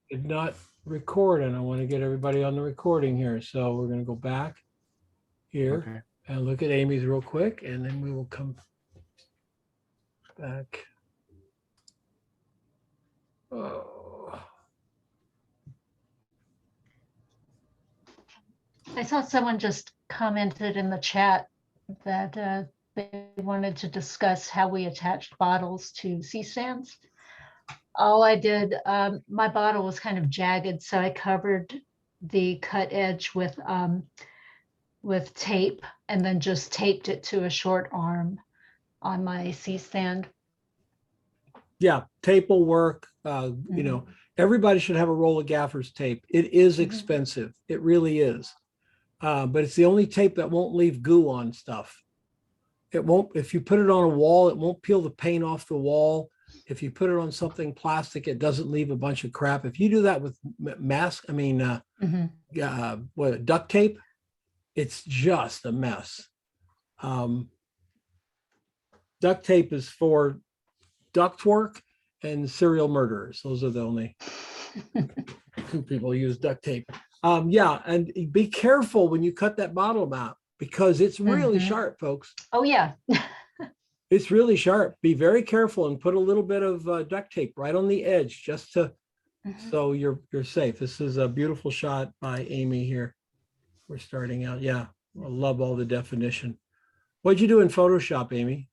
did not record, and I want to get everybody on the recording here. So we're going to go back here Okay. and look at Amy's real quick, and then we will come back. Oh, I saw someone just commented in the chat that they wanted to discuss how we attached bottles to C-stands. All I did, my bottle was kind of jagged, so I covered the cut edge with tape and then just taped it to a short arm on my C-stand. yeah, tape will work. You know, everybody should have a roll of gaffer's tape. It is expensive. It really is. But it's the only tape that won't leave goo on stuff. It won't, if you put it on a wall, it won't peel the paint off the wall. If you put it on something plastic, it doesn't leave a bunch of crap. If you do that with duct tape, it's just a mess. Duct tape is for duct work and serial murderers. Those are the only two people who use duct tape. Yeah, and be careful when you cut that bottle out because it's really sharp, folks. Oh, yeah. It's really sharp. Be very careful and put a little bit of duct tape right on the edge just to so you're safe. This is a beautiful shot by Amy here. We're starting out. Yeah, I love all the definition. What'd you do in Photoshop, Amy?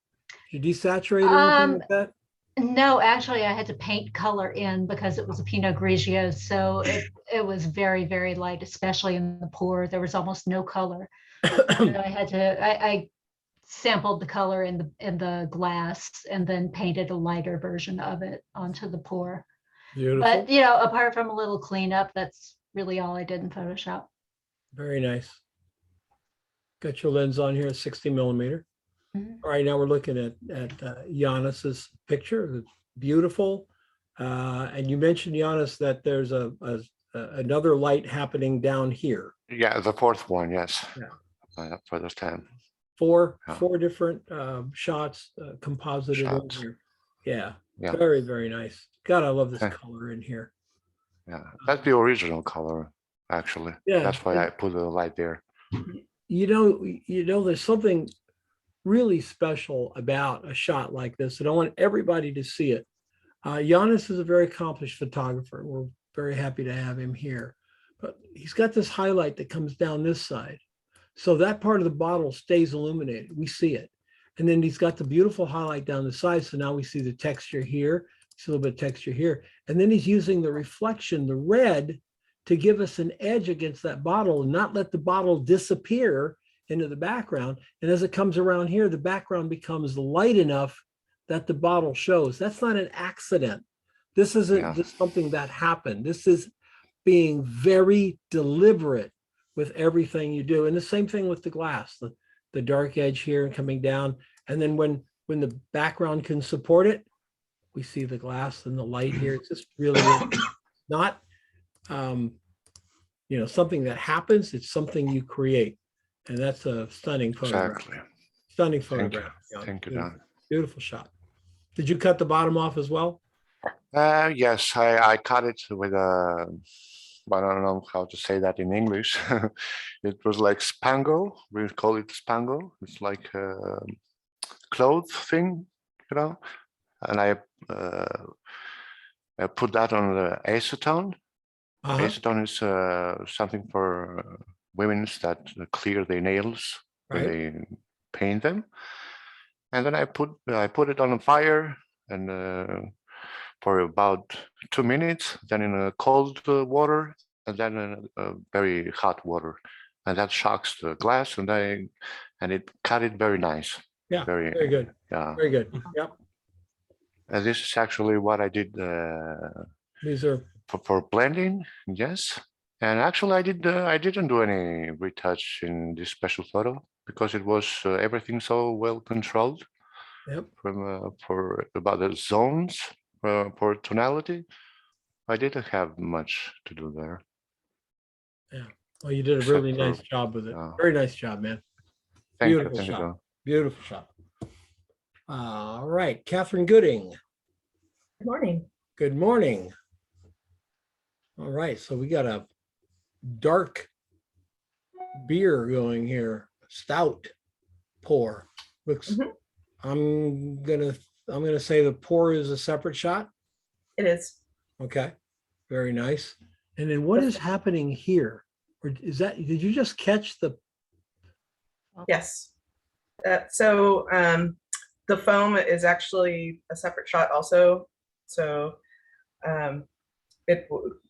Did you desaturate or anything like that? No, actually, I had to paint color in because it was a Pinot Grigio. So it was very, very light, especially in the pour. There was almost no color. And I sampled the color in the glass and then painted a lighter version of it onto the pour. Beautiful. But, apart from a little cleanup, that's really all I did in Photoshop. Very nice. Got your lens on here at 60 millimeter. All right, now we're looking at Giannis's picture. It's beautiful. And you mentioned, Giannis, that there's another light happening down here. Yeah, the fourth one, yes. Yeah. For this time. Four different shots composited in here. Yeah, very, very nice. God, I love this color in here. Yeah, that's the original color, actually. Yeah, that's why I put the light there. You know, there's something really special about a shot like this, and I want everybody to see it. Giannis is a very accomplished photographer. We're very happy to have him here, but he's got this highlight that comes down this side. So that part of the bottle stays illuminated. We see it. And then he's got the beautiful highlight down the side. So now we see the texture here, see a little bit of texture here. And then he's using the reflection, the red, to give us an edge against that bottle and not let the bottle disappear into the background. And as it comes around here, the background becomes light enough that the bottle shows. That's not an accident. This isn't just something that happened. This is being very deliberate with everything you do. And the same thing with the glass, the dark edge here and coming down. And then when the background can support it, we see the glass and the light here. It's just really not, something that happens. It's something you create. And that's a stunning photograph. Exactly. Stunning photograph. Thank you, Don. Beautiful shot. Did you cut the bottom off as well? Yes, I cut it with a, I don't know how to say that in English. It was like Spangle. We call it Spangle. It's like a cloth thing, And I put that on the acetone. Acetone is something for women that clear their nails when they paint them. And then I put it on a fire and for about 2 minutes, then in a cold water, and then in a very hot water, and that shocks the glass, and it cut it very nice. Yeah, very good. Yeah, very good. Yep. And this is actually what I did. These are for blending, yes. And actually, I didn't do any retouch in this special photo because it was everything so well controlled. Yep. For about the zones. For tonality, I didn't have much to do there. Yeah, well, you did a really nice job with it. Very nice job, man. Beautiful shot. Beautiful shot. All right, Catherine Gooding. Good morning. Good morning. All right, so we got a dark beer going here, stout pour. Looks. Mhm. I'm gonna say the pour is a separate shot. It is. Okay, very nice. And then what is happening here? Or is that, did you just catch the? Yes. So the foam is actually a separate shot also. So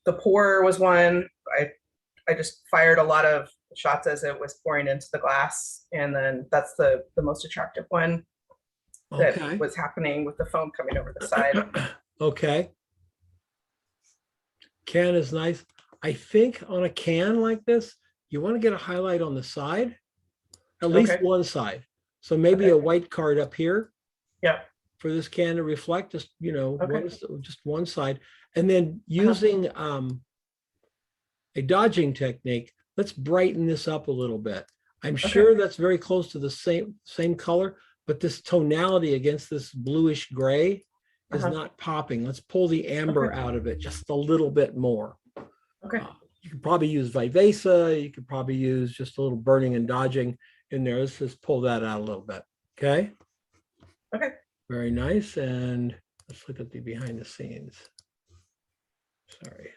the pour was one. I just fired a lot of shots as it was pouring into the glass, and then that's the most attractive one that Okay. was happening with the foam coming over the side. Okay. Can is nice. I think on a can like this, you want to get a highlight on the side, at least Okay. one side. So maybe Okay. a white card up here Yeah. for this can to reflect, just, Okay. just one side. And then using a dodging technique, let's brighten this up a little bit. I'm sure that's very close to the same color, but this tonality against this bluish gray is not popping. Let's pull the amber out of it just a little bit more. Okay. You could probably use Vivesa. You could probably use just a little burning and dodging in there. Let's just pull that out a little bit. Okay. Okay. Very nice. And let's look at the behind the scenes. Sorry.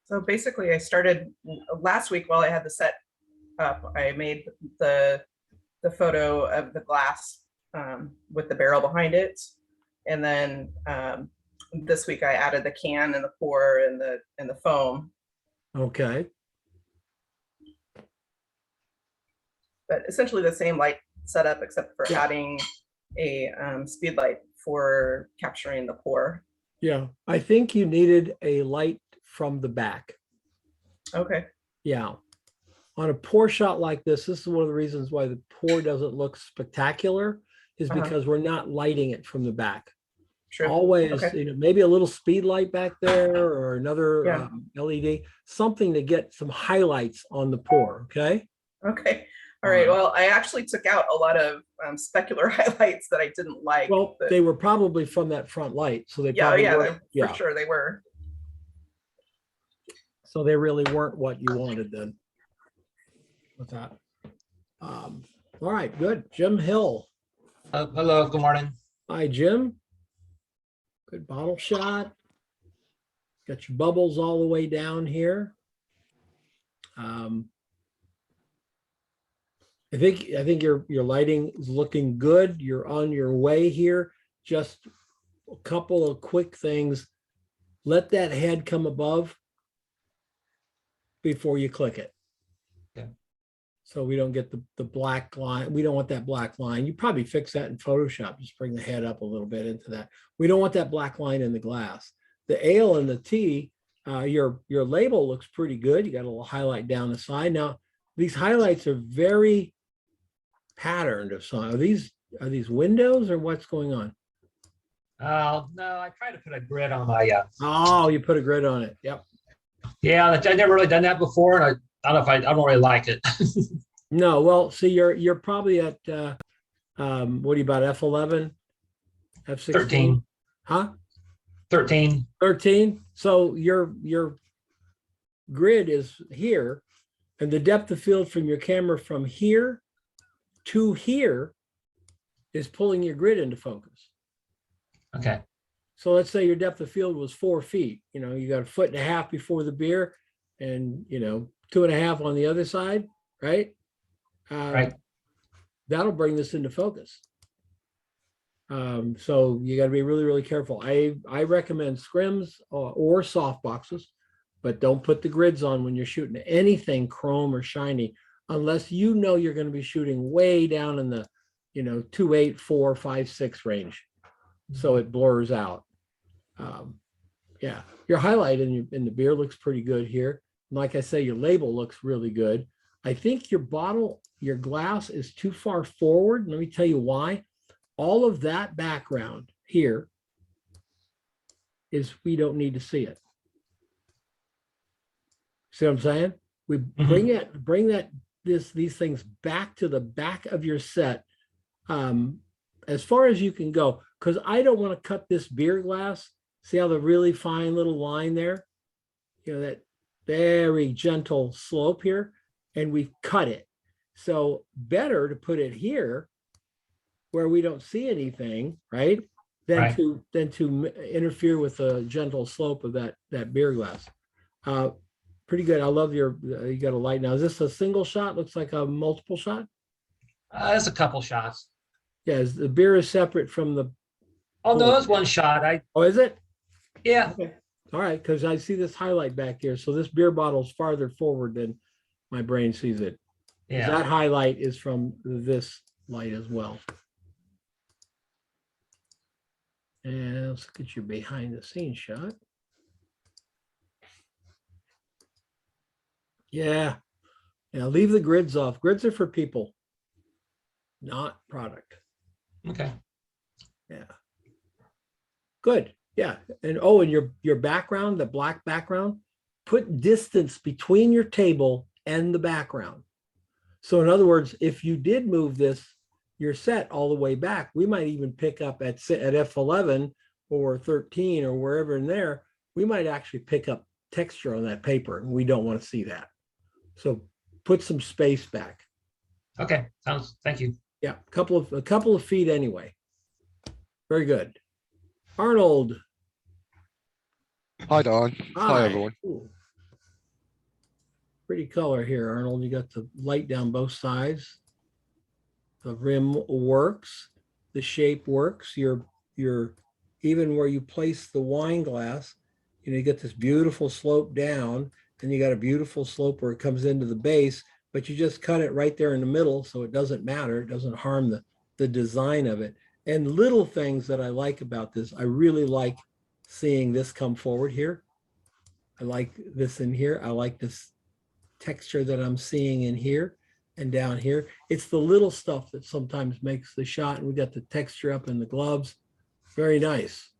So basically, I started last week while I had the set up. I made the photo of the glass with the barrel behind it, and then this week I added the can and the pour and the foam. Okay. But essentially the same light setup, except for adding a speed light for capturing the pour. Yeah, I think you needed a light from the back. Okay. Yeah. On a pour shot like this is one of the reasons why the pour doesn't look spectacular, is because we're not lighting it from the back. True. Always, Okay. maybe a little speed light back there or another LED, something to get some highlights on the pour. Okay. Okay. All right. Well, I actually took out a lot of specular highlights that I didn't like. Well, they were probably from that front light, so they Yeah, probably yeah, for sure they were. So they really weren't what you wanted then. With that. All right, good. Jim Hill. Hello, good morning. Hi, Jim. Good bottle shot. Got your bubbles all the way down here. I think your lighting is looking good. You're on your way here. Just a couple of quick things. Let that head come above before you click it. Okay. So we don't get the black line. We don't want that black line. You probably fix that in Photoshop. Just bring the head up a little bit into that. We don't want that black line in the glass. The ale and the tea, your label looks pretty good. You got a little highlight down the side. Now, these highlights are very patterned of some. Are these windows or what's going on? No, I tried to put a grid on my. Oh, you put a grid on it. Yep. Yeah, I've never really done that before, and I don't know if I don't really like it. No, well, see, you're probably at what are you about F11, F16? 13. Huh? 13. 13. So your grid is here, and the depth of field from your camera from here to here is pulling your grid into focus. Okay. So let's say your depth of field was 4 feet. You got 1.5 feet before the beer, and 2.5 on the other side, right? Right. That'll bring this into focus. So you got to be really, really careful. I recommend scrims or soft boxes, but don't put the grids on when you're shooting anything chrome or shiny, unless you're going to be shooting way down in the 2.8, 4, 5, 6 range. So it blurs out. Yeah, your highlight in the beer looks pretty good here. Like I say, your label looks really good. I think your glass is too far forward. Let me tell you why. All of that background here is we don't need to see it. See what I'm saying? We bring these things back to the back of your set as far as you can go, because I don't want to cut this beer glass See how the really fine little line there? You know, that very gentle slope here, and we've cut it. So better to put it here where we don't see anything, right? Than Right. to interfere with the gentle slope of that beer glass. Pretty good. I love you got a light now. Is this a single shot? Looks like a multiple shot. There's a couple shots. Yeah, the beer is separate from the. Oh, no, there's one shot. Oh, is it? Yeah. Okay. All right, because I see this highlight back here. So this beer bottle is farther forward than my brain sees it. 'Cause Yeah. that highlight is from this light as well. And let's get your behind the scenes shot. Yeah. Yeah, leave the grids off. Grids are for people, not product. Okay. Yeah. Good. Yeah. And oh, and your background, the black background, put distance between your table and the background. So in other words, if you did move your set all the way back, we might even pick up at F11 or 13 or wherever in there, we might actually pick up texture on that paper, and we don't want to see that. So put some space back. Okay. Thank you. Yeah, a couple of feet anyway. Very good. Arnold. Hi, Don. Hi, Hi. everyone. Ooh. Pretty color here, Arnold. You got the light down both sides. The rim works. The shape works. Your even where you place the wine glass, you get this beautiful slope down, and you got a beautiful slope where it comes into the base, but you just cut it right there in the middle, so it doesn't matter. It doesn't harm the design of it. And little things that I like about this, I really like seeing this come forward here. I like this in here. I like this texture that I'm seeing in here and down here. It's the little stuff that sometimes makes the shot. And we got the texture up in the gloves. Very nice.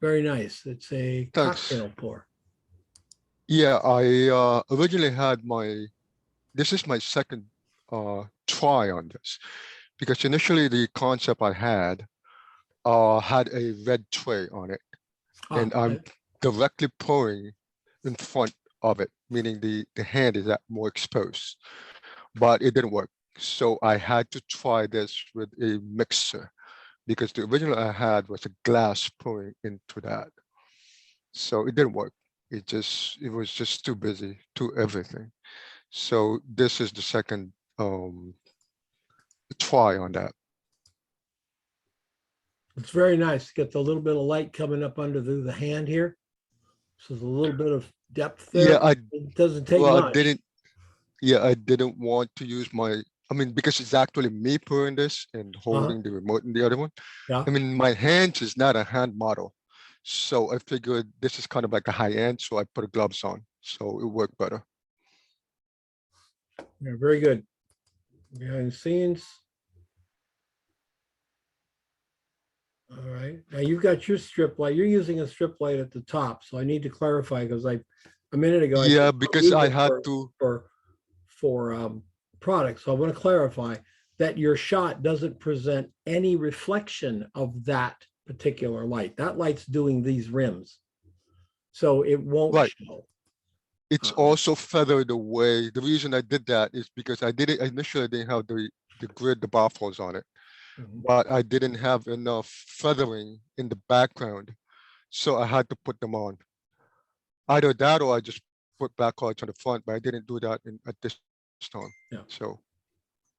Very nice. It's a Thanks. cocktail pour. Yeah, I originally had this is my second try on this, because initially the concept I had a red tray on it, and I'm directly pouring in front of it, meaning the hand is more exposed, but it didn't work. So I had to try this with a mixer, because the original I had was a glass pouring into that. So it didn't work. It was just too busy, too everything. So this is the second try on that. It's very nice. Get the little bit of light coming up under the hand here. So there's a little bit of depth there. Yeah, it doesn't take well, much. I didn't want to use because it's actually me pouring this and holding the remote in the other one. Yeah. I mean, my hands is not a hand model. So I figured this is kind of like a high end, so I put gloves on. So it worked better. Yeah, very good. Behind the scenes. All right. Now you've got your strip light. You're using a strip light at the top. So I need to clarify, because a minute ago. Yeah, because I had to. For products. So I want to clarify that your shot doesn't present any reflection of that particular light. That light's doing these rims. So it won't show. It's also feathered away. The reason I did that is because initially I didn't have the grid, the baffles on it, but I didn't have enough feathering in the background. So I had to put them on. Either that or I just put backlights on the front, but I didn't do that at this time. Yeah. So.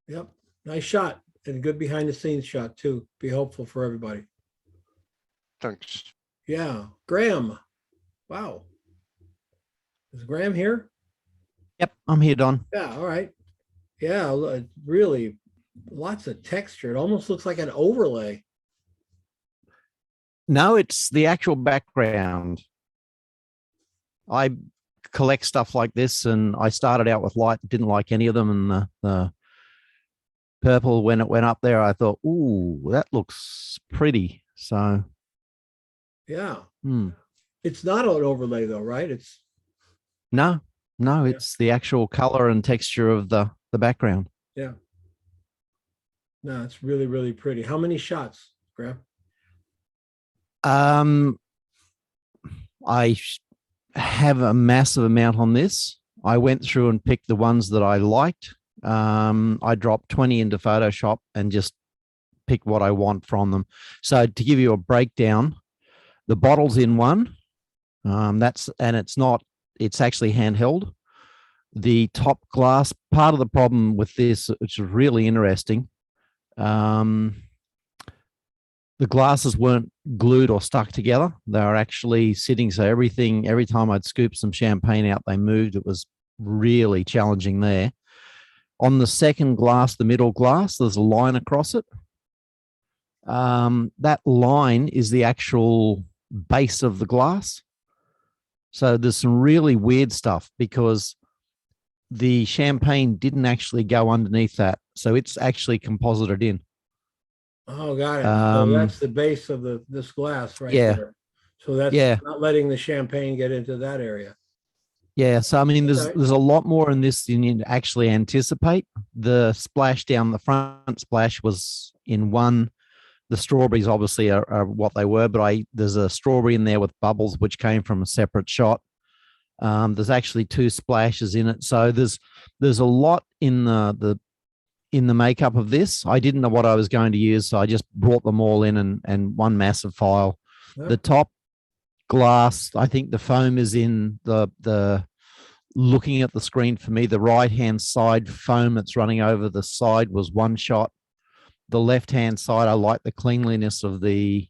Yep. Nice shot, and good behind the scenes shot too. Be helpful for everybody. Thanks. Yeah. Graham. Wow. Is Graham here? Yep, I'm here, Don. Yeah. All right. Yeah. Really lots of texture. It almost looks like an overlay. No, it's the actual background. I collect stuff like this, and I started out with light, didn't like any of them, and the purple, when it went up there, I thought, ooh, that looks pretty. So yeah. It's not an overlay though, right? It's no, it's the actual color and texture of the background. Yeah. No, it's really, really pretty. How many shots, Graham? have a massive amount on this. I went through and picked the ones that I liked. I dropped 20 into Photoshop and just picked what I want from them. So to give you a breakdown, the bottle's in one. It's actually handheld. The top glass, part of the problem with this, which is really interesting, the glasses weren't glued or stuck together. They were actually sitting. So every time I'd scoop some champagne out, they moved. It was really challenging there. On the second glass, the middle glass, there's a line across it. That line is the actual base of the glass. So there's some really weird stuff because the champagne didn't actually go underneath that. So it's actually composited in. Oh, got it. So that's the base of this glass right there. So that's not letting the champagne get into that area. Yeah. So, I mean, there's a lot more in this than you actually anticipate. The splash down the front splash was in one. The strawberries obviously are what they were, but there's a strawberry in there with bubbles, which came from a separate shot. There's actually 2 splashes in it. So there's a lot in the makeup of this. I didn't know what I was going to use, so I just brought them all in and one massive file. Yeah. The top glass, I think the foam is in the looking at the screen for me, the right-hand side foam that's running over the side was one shot. The left-hand side, I like the cleanliness of the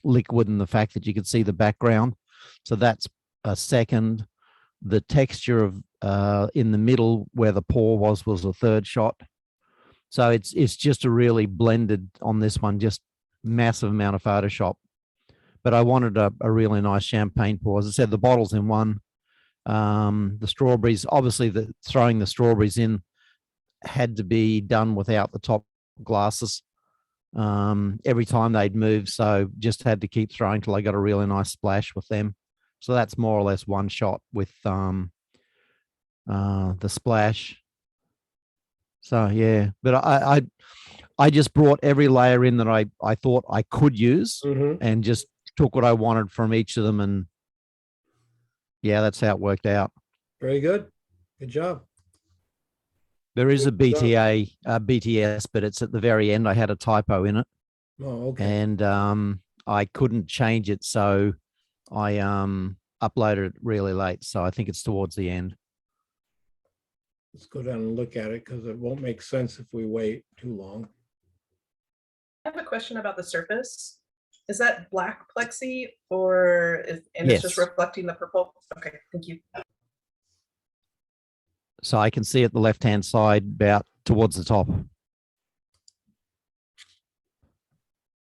liquid and the fact that you could see the background. So that's a second. The texture of in the middle where the pour was a third shot. So it's just a really blended on this one, just massive amount of Photoshop. But I wanted a really nice champagne pour. As I said, the bottle's in one. The strawberries, obviously throwing the strawberries in had to be done without the top glasses every time they'd move. So just had to keep throwing till I got a really nice splash with them. So that's more or less one shot with the splash. So yeah, but I just brought every layer in that I thought I could use and just took what I wanted from each of them, and yeah, that's how it worked out. Very good. Good job. There is a BTS, but it's at the very end. I had a typo in it. Oh, okay. And I couldn't change it, so I uploaded it really late. So I think it's towards the end. Let's go down and look at it because it won't make sense if we wait too long. I have a question about the surface. Is that black plexi or it's just reflecting the purple? Okay, thank you. So I can see at the left-hand side about towards the top.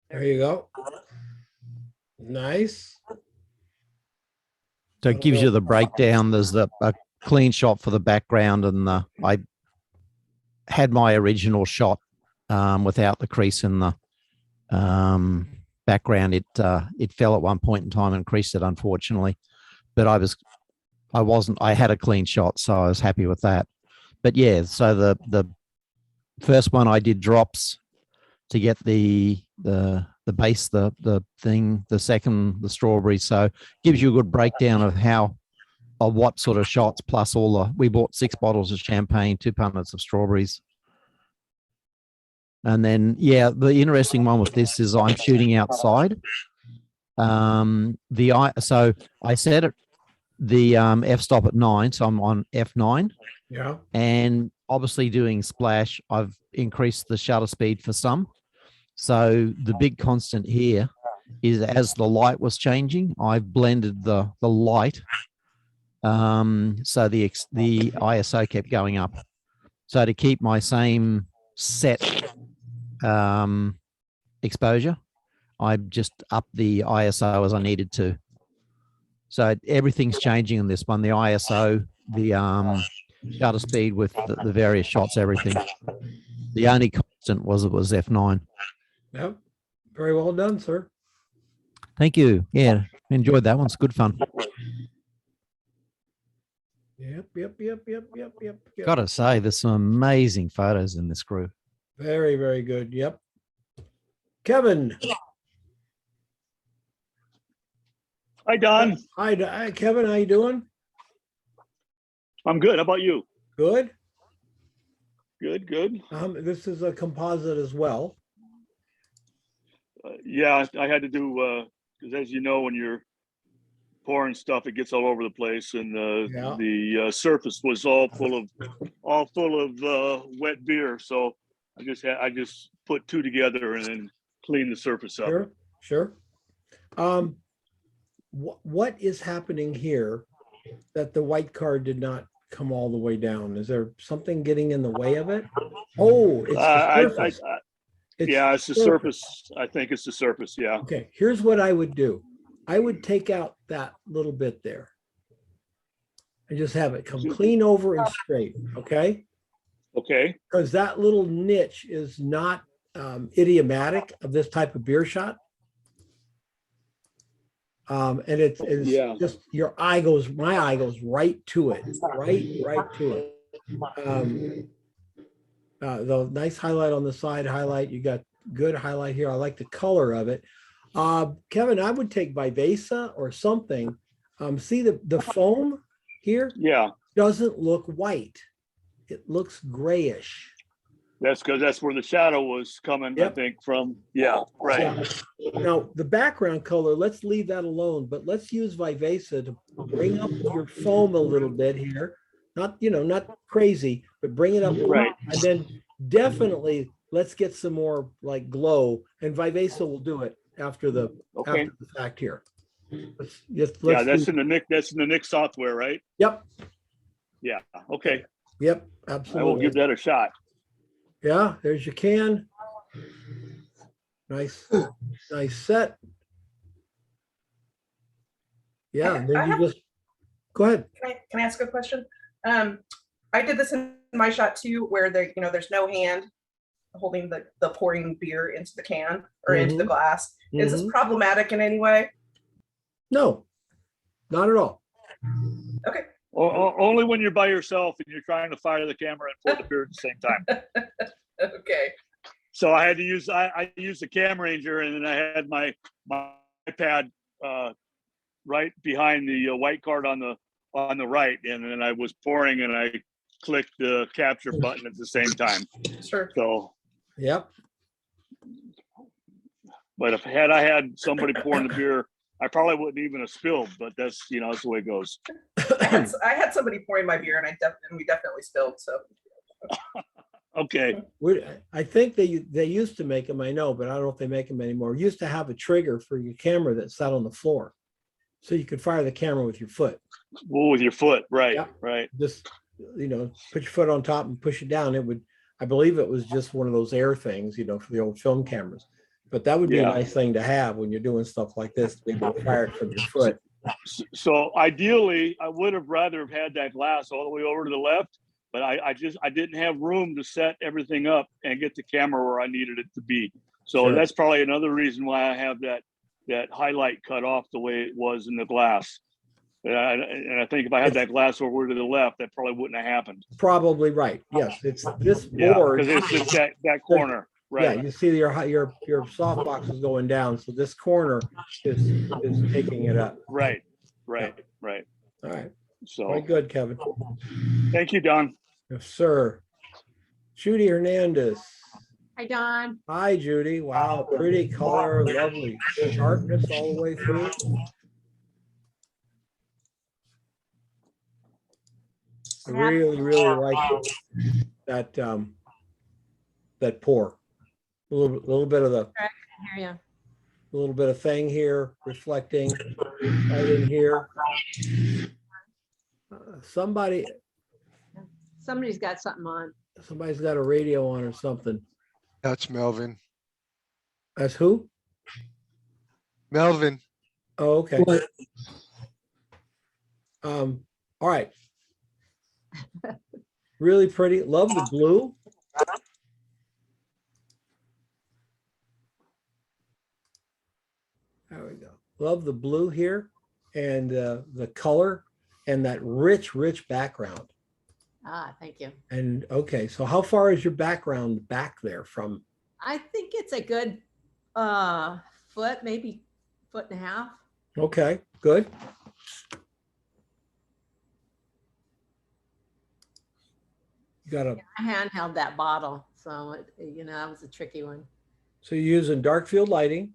There you go. Nice. So it gives you the breakdown. There's a clean shot for the background, and I had my original shot without the crease in the background. It fell at one point in time and creased it, unfortunately, but I had a clean shot, so I was happy with that. But yeah, so the first one I did drops to get the base, the thing, the second, the strawberry. So gives you a good breakdown of what sort of shots, plus we bought 6 bottles of champagne, 2 punnets of strawberries. And then, yeah, the interesting one with this is I'm shooting outside. So I set it, the f-stop at 9, so I'm on f9. Yeah. And obviously doing splash, I've increased the shutter speed for some. So the big constant here is as the light was changing, I've blended the light. So the ISO kept going up. So to keep my same set exposure, I just upped the ISO as I needed to. So everything's changing in this one. The ISO, the shutter speed with the various shots, everything. The only constant was F9. Yep. Very well done, sir. Thank you. Yeah, enjoyed that one. It's good fun. Yep. Gotta say, there's some amazing photos in this group. Very, very good. Yep. Kevin. Hi, Don. Hi, Kevin. How you doing? I'm good. How about you? Good. Good. This is a composite as well. Yeah, I had to do, because as you know, when you're pouring stuff, it gets all over the place, and Yeah. the surface was all full of wet beer. So I just put two together and then cleaned the surface up. Sure. What is happening here that the white card did not come all the way down? Is there something getting in the way of it? Oh, it's the surface. It's the surface. I think it's the surface. Yeah. Okay, here's what I would do. I would take out that little bit there and just have it come clean over and straight, okay? Okay. Because that little niche is not idiomatic of this type of beer shot. And it's just my eye goes right to it, right to it. The nice highlight on the side highlight, you got good highlight here. I like the color of it. Kevin, I would take Vivesa or something. See the foam here? Yeah. Doesn't look white. It looks grayish. That's because that's where the shadow was coming, Yep. I think, from. Yeah, right. Yeah. Now, the background color, let's leave that alone, but let's use Vivesa to bring up your foam a little bit here. Not crazy, but bring it up. Right. And then definitely let's get some more like glow, and Vivesa will do it after the fact here. Let's That's in the Nick software, right? Yep. Yeah. Okay. Yep. Absolutely. I will give that a shot. Yeah, there's your can. Nice set. Yeah, and then you just go ahead. Can I ask a question? I did this in my shot too, where there's no hand holding the pouring beer into the can or into the glass. Is this problematic in any way? No, not at all. Okay. Only when you're by yourself and you're trying to fire the camera and pour the beer at the same time. Okay. So I had to use I used the Cam Ranger, and then I had my iPad right behind the white card on the right, and then I was pouring and I clicked the capture button at the same time. Sure. So. Yep. But if I had somebody pouring the beer, I probably wouldn't even have spilled. But that's that's the way it goes. I had somebody pouring my beer, and we definitely spilled. So. Okay. I think they used to make them, I know, but I don't know if they make them anymore. Used to have a trigger for your camera that sat on the floor, so you could fire the camera with your foot. Well, with your foot, right? Yeah. Right. Just put your foot on top and push it down. It would. I believe it was just one of those air things, for the old film cameras. But that would be a nice thing to have when you're doing stuff like this, to be able to fire it from your foot. So ideally, I would have rather have had that glass all the way over to the left, but I didn't have room to set everything up and get the camera where I needed it to be. So that's probably another reason why I have that highlight cut off the way it was in the glass. And I think if I had that glass over to the left, that probably wouldn't have happened. Probably right. Yes, it's this board. Because it's just that corner. Right. Yeah, you see your softbox is going down, so this corner is taking it up. Right. All right. So very good, Kevin. Thank you, Don. Yes, sir. Judy Hernandez. Hi, Don. Hi, Judy. Wow, pretty color, lovely sharpness all the way through. I really like that that pour. A little bit of I little bit of thing here reflecting right in here. Somebody's got something on. Somebody's got a radio on or something. That's Melvin. That's who? Melvin. Oh, okay. All right. Really pretty. Love the blue. There we go. Love the blue here and the color and that rich background. Thank you. And okay, so how far is your background back there from? I think it's a good foot, maybe foot and a half. Okay, good. You got a, I handheld that bottle, so that was a tricky one. so you're using dark field lighting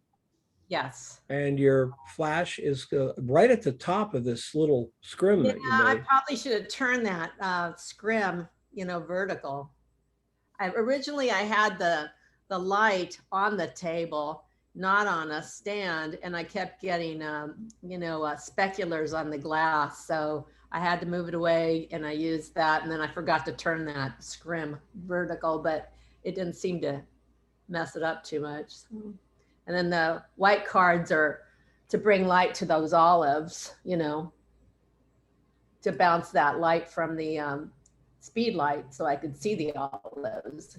Yes. and your flash is right at the top of this little scrim Yeah, that you I made. probably should have turned that scrim, vertical. Originally I had the light on the table, not on a stand, and I kept getting speculars on the glass. So I had to move it away, and I used that, and then I forgot to turn that scrim vertical, but it didn't seem to mess it up too much. So. And then the white cards are to bring light to those olives, to bounce that light from the speed light so I could see the olives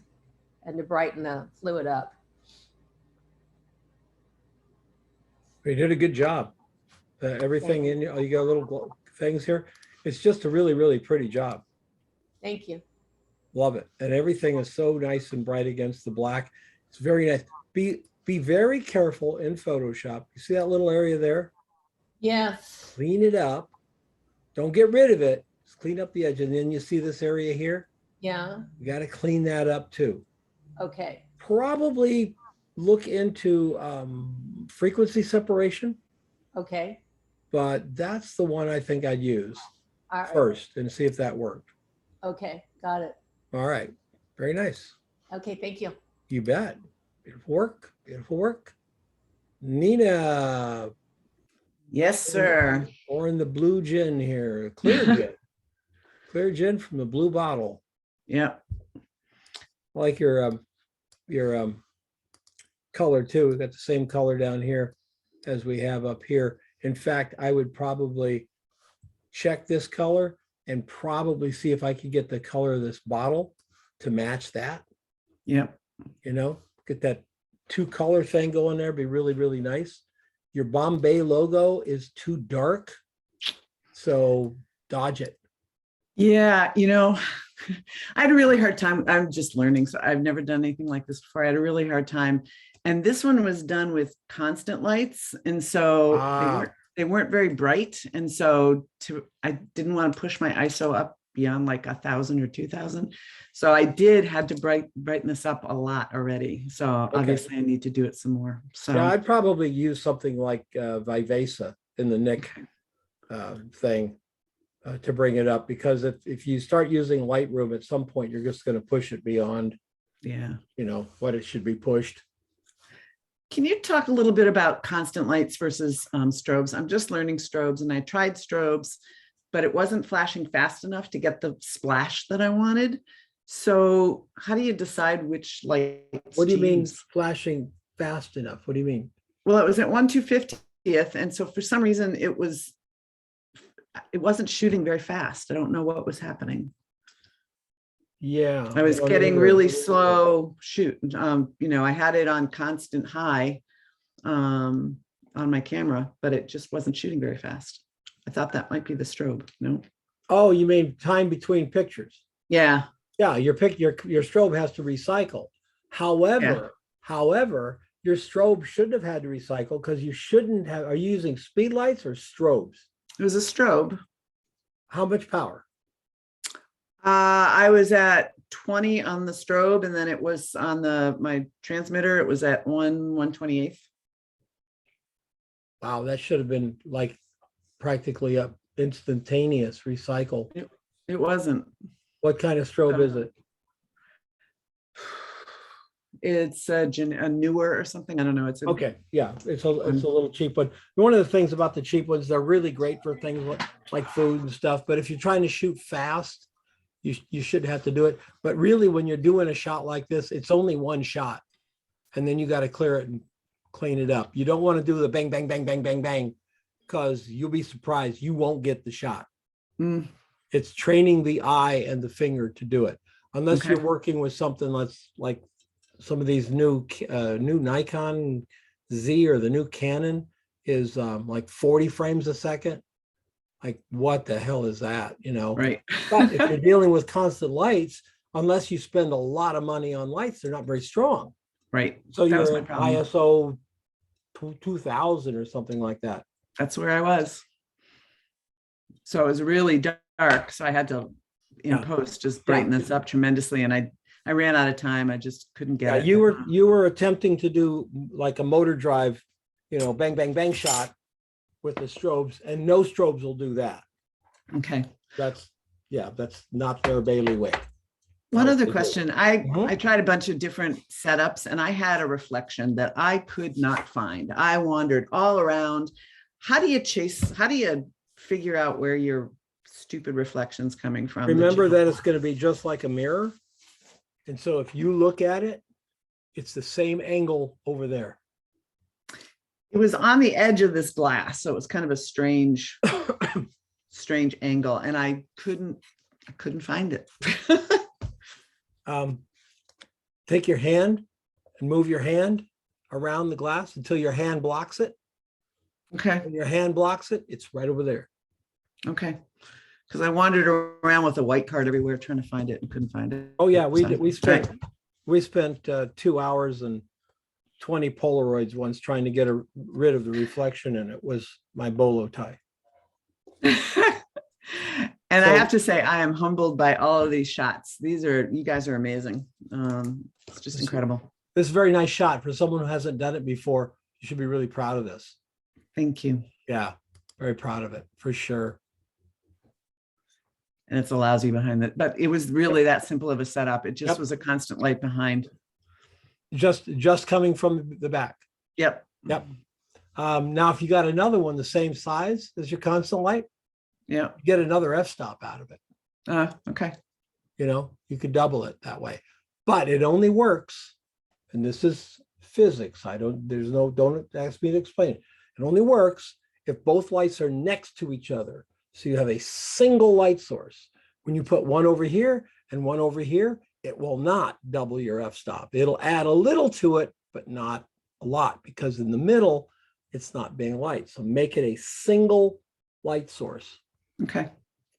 and to brighten the fluid up. You did a good job. Everything in you got little things here. It's just a really, really pretty job. Thank you. Love it. And everything is so nice and bright against the black. It's very nice. Be very careful in Photoshop. You see that little area there? Yes. Clean it up. Don't get rid of it. Just clean up the edge. And then you see this area here? Yeah. You got to clean that up too. Okay. Probably look into frequency separation, Okay. but that's the one I think I'd use All right. first and see if that worked. Okay. Got it. All right. Very nice. Okay. Thank you. You bet. Beautiful work. Beautiful work. Nina. Yes, sir. Or in the blue gin here. Clear gin. Clear gin from the blue bottle. Yep. I like your color too. We've got the same color down here as we have up here. In fact, I would probably check this color and probably see if I could get the color of this bottle to match that. Yep. Get that 2-color thing going there. Be really, really nice. Your Bombay logo is too dark, so dodge it. Yeah, I had a really hard time. I'm just learning, so I've never done anything like this before. I had a really hard time. And this one was done with constant lights. And so they weren't very bright. And so I didn't want to push my ISO up beyond like 1,000 or 2,000. So I had to brighten this up a lot already. So obviously I need to do it some more. So yeah, I'd probably use something like Vivesa in the Nick thing to bring it up, because if you start using Lightroom at some point, you're just going to push it beyond what it should be pushed. Can you talk a little bit about constant lights versus strobes? I'm just learning strobes, and I tried strobes, but it wasn't flashing fast enough to get the splash that I wanted. So how do you decide which lights? What do you mean flashing fast enough? What do you mean? Well, it was at 1/250th. And so for some reason it wasn't shooting very fast. I don't know what was happening. Yeah. I was getting really slow shoot. I had it on constant high on my camera, but it just wasn't shooting very fast. I thought that might be the strobe. No. Oh, you mean time between pictures? Yeah. Yeah, your strobe has to recycle. However, your strobe shouldn't have had to recycle, because you shouldn't have. Are you using speed lights or strobes? It was a strobe. How much power? I was at 20 on the strobe, and then it was on my transmitter. It was at 1/128th. Wow, that should have been like practically a instantaneous recycle. It wasn't. What kind of strobe is it? It's a newer or something. I don't know. Okay, yeah, it's a little cheap, but one of the things about the cheap ones, they're really great for things like food and stuff. But if you're trying to shoot fast, you shouldn't have to do it. But really, when you're doing a shot like this, it's only one shot, and then you got to clear it and clean it up. You don't want to do the bang, bang, bang, bang, bang, bang, because you'll be surprised you won't get the shot. It's training the eye and the finger to do it, unless you're working with something that's like some of these new Nikon Z or the new Canon is like 40 frames a second. Like, what the hell is that? Right. But if you're dealing with constant lights, unless you spend a lot of money on lights, they're not very strong. Right. So you're at ISO 2000 or something like that. That's where I was. So it was really dark. So I had to, in post, just brighten this up tremendously. And I ran out of time. I just couldn't get it. You were attempting to do like a motor drive, bang, bang, bang shot with the strobes, and no strobes will do that. Okay. That's not their bailiwick. One other question. I tried a bunch of different setups and I had a reflection that I could not find. I wandered all around. How do you figure out where your stupid reflection's coming from? Remember that it's going to be just like a mirror. And so if you look at it, it's the same angle over there. It was on the edge of this glass. So it was kind of a strange angle. And I couldn't find it. Take your hand and move your hand around the glass until your hand blocks it. Okay. When your hand blocks it, it's right over there. Okay. Because I wandered around with a white card everywhere trying to find it and couldn't find it. Oh yeah, we spent 2 hours and 20 Polaroids once trying to get rid of the reflection, and it was my bolo tie. And I have to say, I am humbled by all of these shots. You guys are amazing. It's just incredible. This is a very nice shot for someone who hasn't done it before. You should be really proud of this. Thank you. Yeah, very proud of it for sure. And it's a lousy behind that, but it was really that simple of a setup. It just was a constant light behind. Just coming from the back. Yep. Now, if you got another one the same size as your constant light, get another f-stop out of it. Okay. You could double it that way, but it only works. And this is physics. Don't ask me to explain it. It only works if both lights are next to each other. So you have a single light source. When you put one over here and one over here, it will not double your f-stop. It'll add a little to it, but not a lot, because in the middle, it's not being light. So make it a single light source. Okay.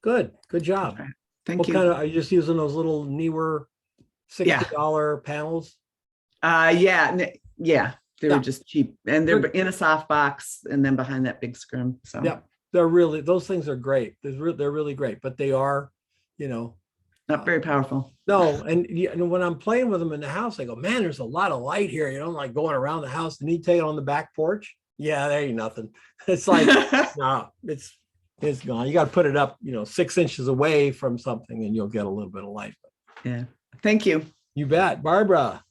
Good job. Okay. Thank you. Are you just using those little Neewer $60 panels? Yeah. They were just cheap, and they're in a soft box, and then behind that big scrim. So those things are great. They're really great, but they are, not very powerful. No, and when I'm playing with them in the house, I go, man, there's a lot of light here. Like going around the house. And you take it on the back porch. Yeah, there ain't nothing. It's like no, it's gone. You got to put it up, 6 inches away from something, and you'll get a little bit of light. Yeah. Thank you. You bet, Barbara.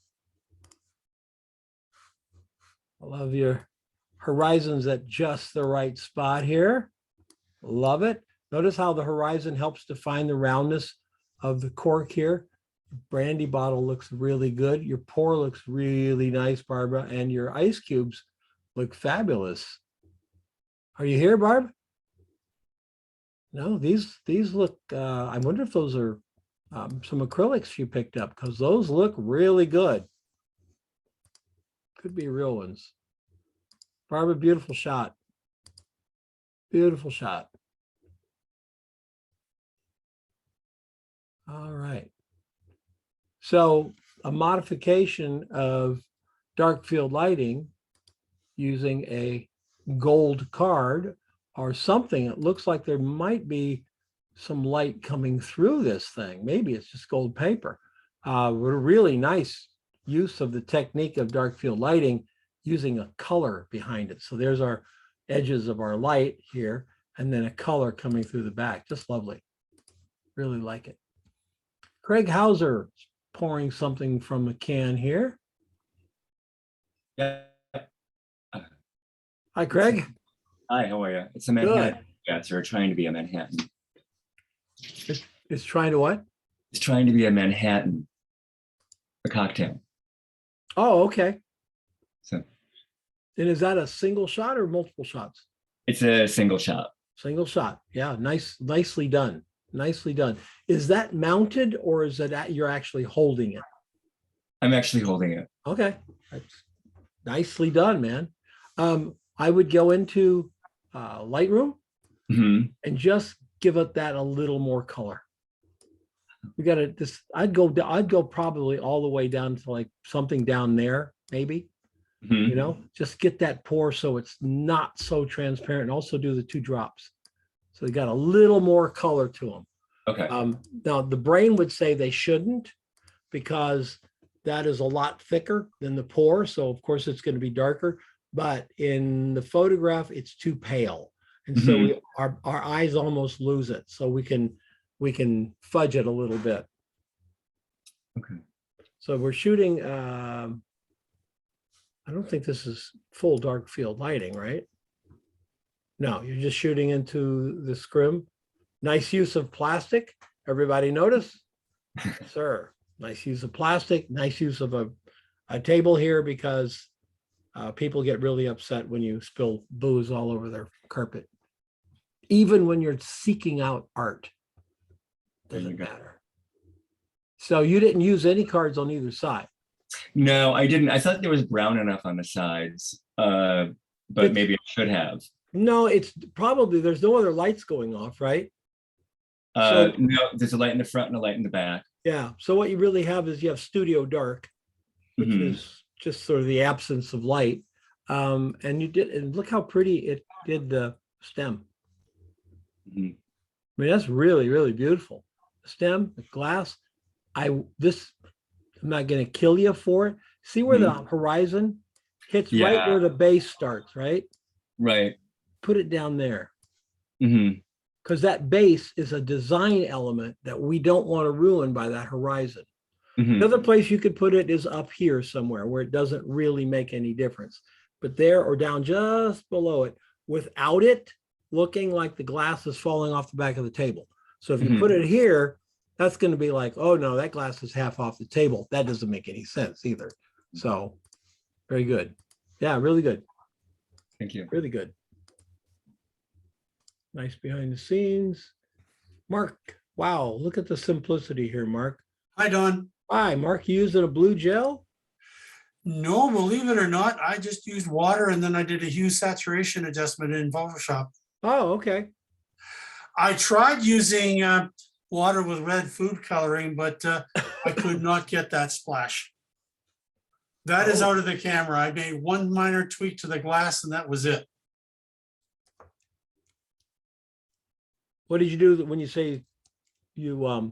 I love your horizons at just the right spot here. Love it. Notice how the horizon helps define the roundness of the cork here. Brandy bottle looks really good. Your pour looks really nice, Barbara, and your ice cubes look fabulous. Are you here, Barb? No, these look, I wonder if those are some acrylics you picked up, because those look really good. Could be real ones. Barbara, beautiful shot. Beautiful shot. All right. So a modification of dark field lighting using a gold card or something. It looks like there might be some light coming through this thing. Maybe it's just gold paper. A really nice use of the technique of dark field lighting using a color behind it. So there's our edges of our light here, and then a color coming through the back. Just lovely. Really like it. Craig Hauser pouring something from a can here. Yeah. Hi, Craig. Hi, how are you? It's a Manhattan. Yeah, so we're trying to be a Manhattan. It's trying to what? It's trying to be a Manhattan, a cocktail. Oh, okay. So, and is that a single shot or multiple shots? It's a single shot. Single shot. Yeah, nicely done. Nicely done. Is that mounted, or is it you're actually holding it? I'm actually holding it. Okay. That's nicely done, man. I would go into Lightroom and just give it that a little more color. We got to I'd go probably all the way down to like something down there, maybe. You know, just get that pour so it's not so transparent, and also do the 2 drops. So they got a little more color to them. Okay. Now the brain would say they shouldn't, because that is a lot thicker than the pour. So of course it's going to be darker, but in the photograph, it's too pale. And so our eyes almost lose it. So we can fudge it a little bit. Okay. So we're shooting, I don't think this is full dark field lighting, right? No, you're just shooting into the scrim. Nice use of plastic. Everybody notice? Sir, nice use of plastic, nice use of a table here, because people get really upset when you spill booze all over their carpet. Even when you're seeking out art, doesn't matter. So you didn't use any cards on either side. No, I didn't. I thought there was brown enough on the sides, but maybe I should have. No, it's probably, there's no other lights going off, right? No, there's a light in the front and a light in the back. Yeah. So what you really have is you have studio dark, which is just sort of the absence of light. And you did, and look how pretty it did the stem. I mean, that's really, really beautiful. The stem, the glass. I'm not going to kill you for it. See where the horizon hits right where the base starts, right? Right. Put it down there. Because that base is a design element that we don't want to ruin by that horizon. Another place you could put it is up here somewhere where it doesn't really make any difference. But there or down just below it, without it looking like the glass is falling off the back of the table. So if you put it here, that's going to be like, oh no, that glass is half off the table. That doesn't make any sense either. So very good. Yeah, really good. Thank you. Really good. Nice behind the scenes. Mark, wow, look at the simplicity here, Mark. Hi, Don. Hi, Mark, you using a blue gel? No, believe it or not, I just used water and then I did a hue saturation adjustment in Photoshop. Oh, okay. I tried using water with red food coloring, but I could not get that splash. That is out of the camera. I made one minor tweak to the glass and that was it. What did you do when you say you, what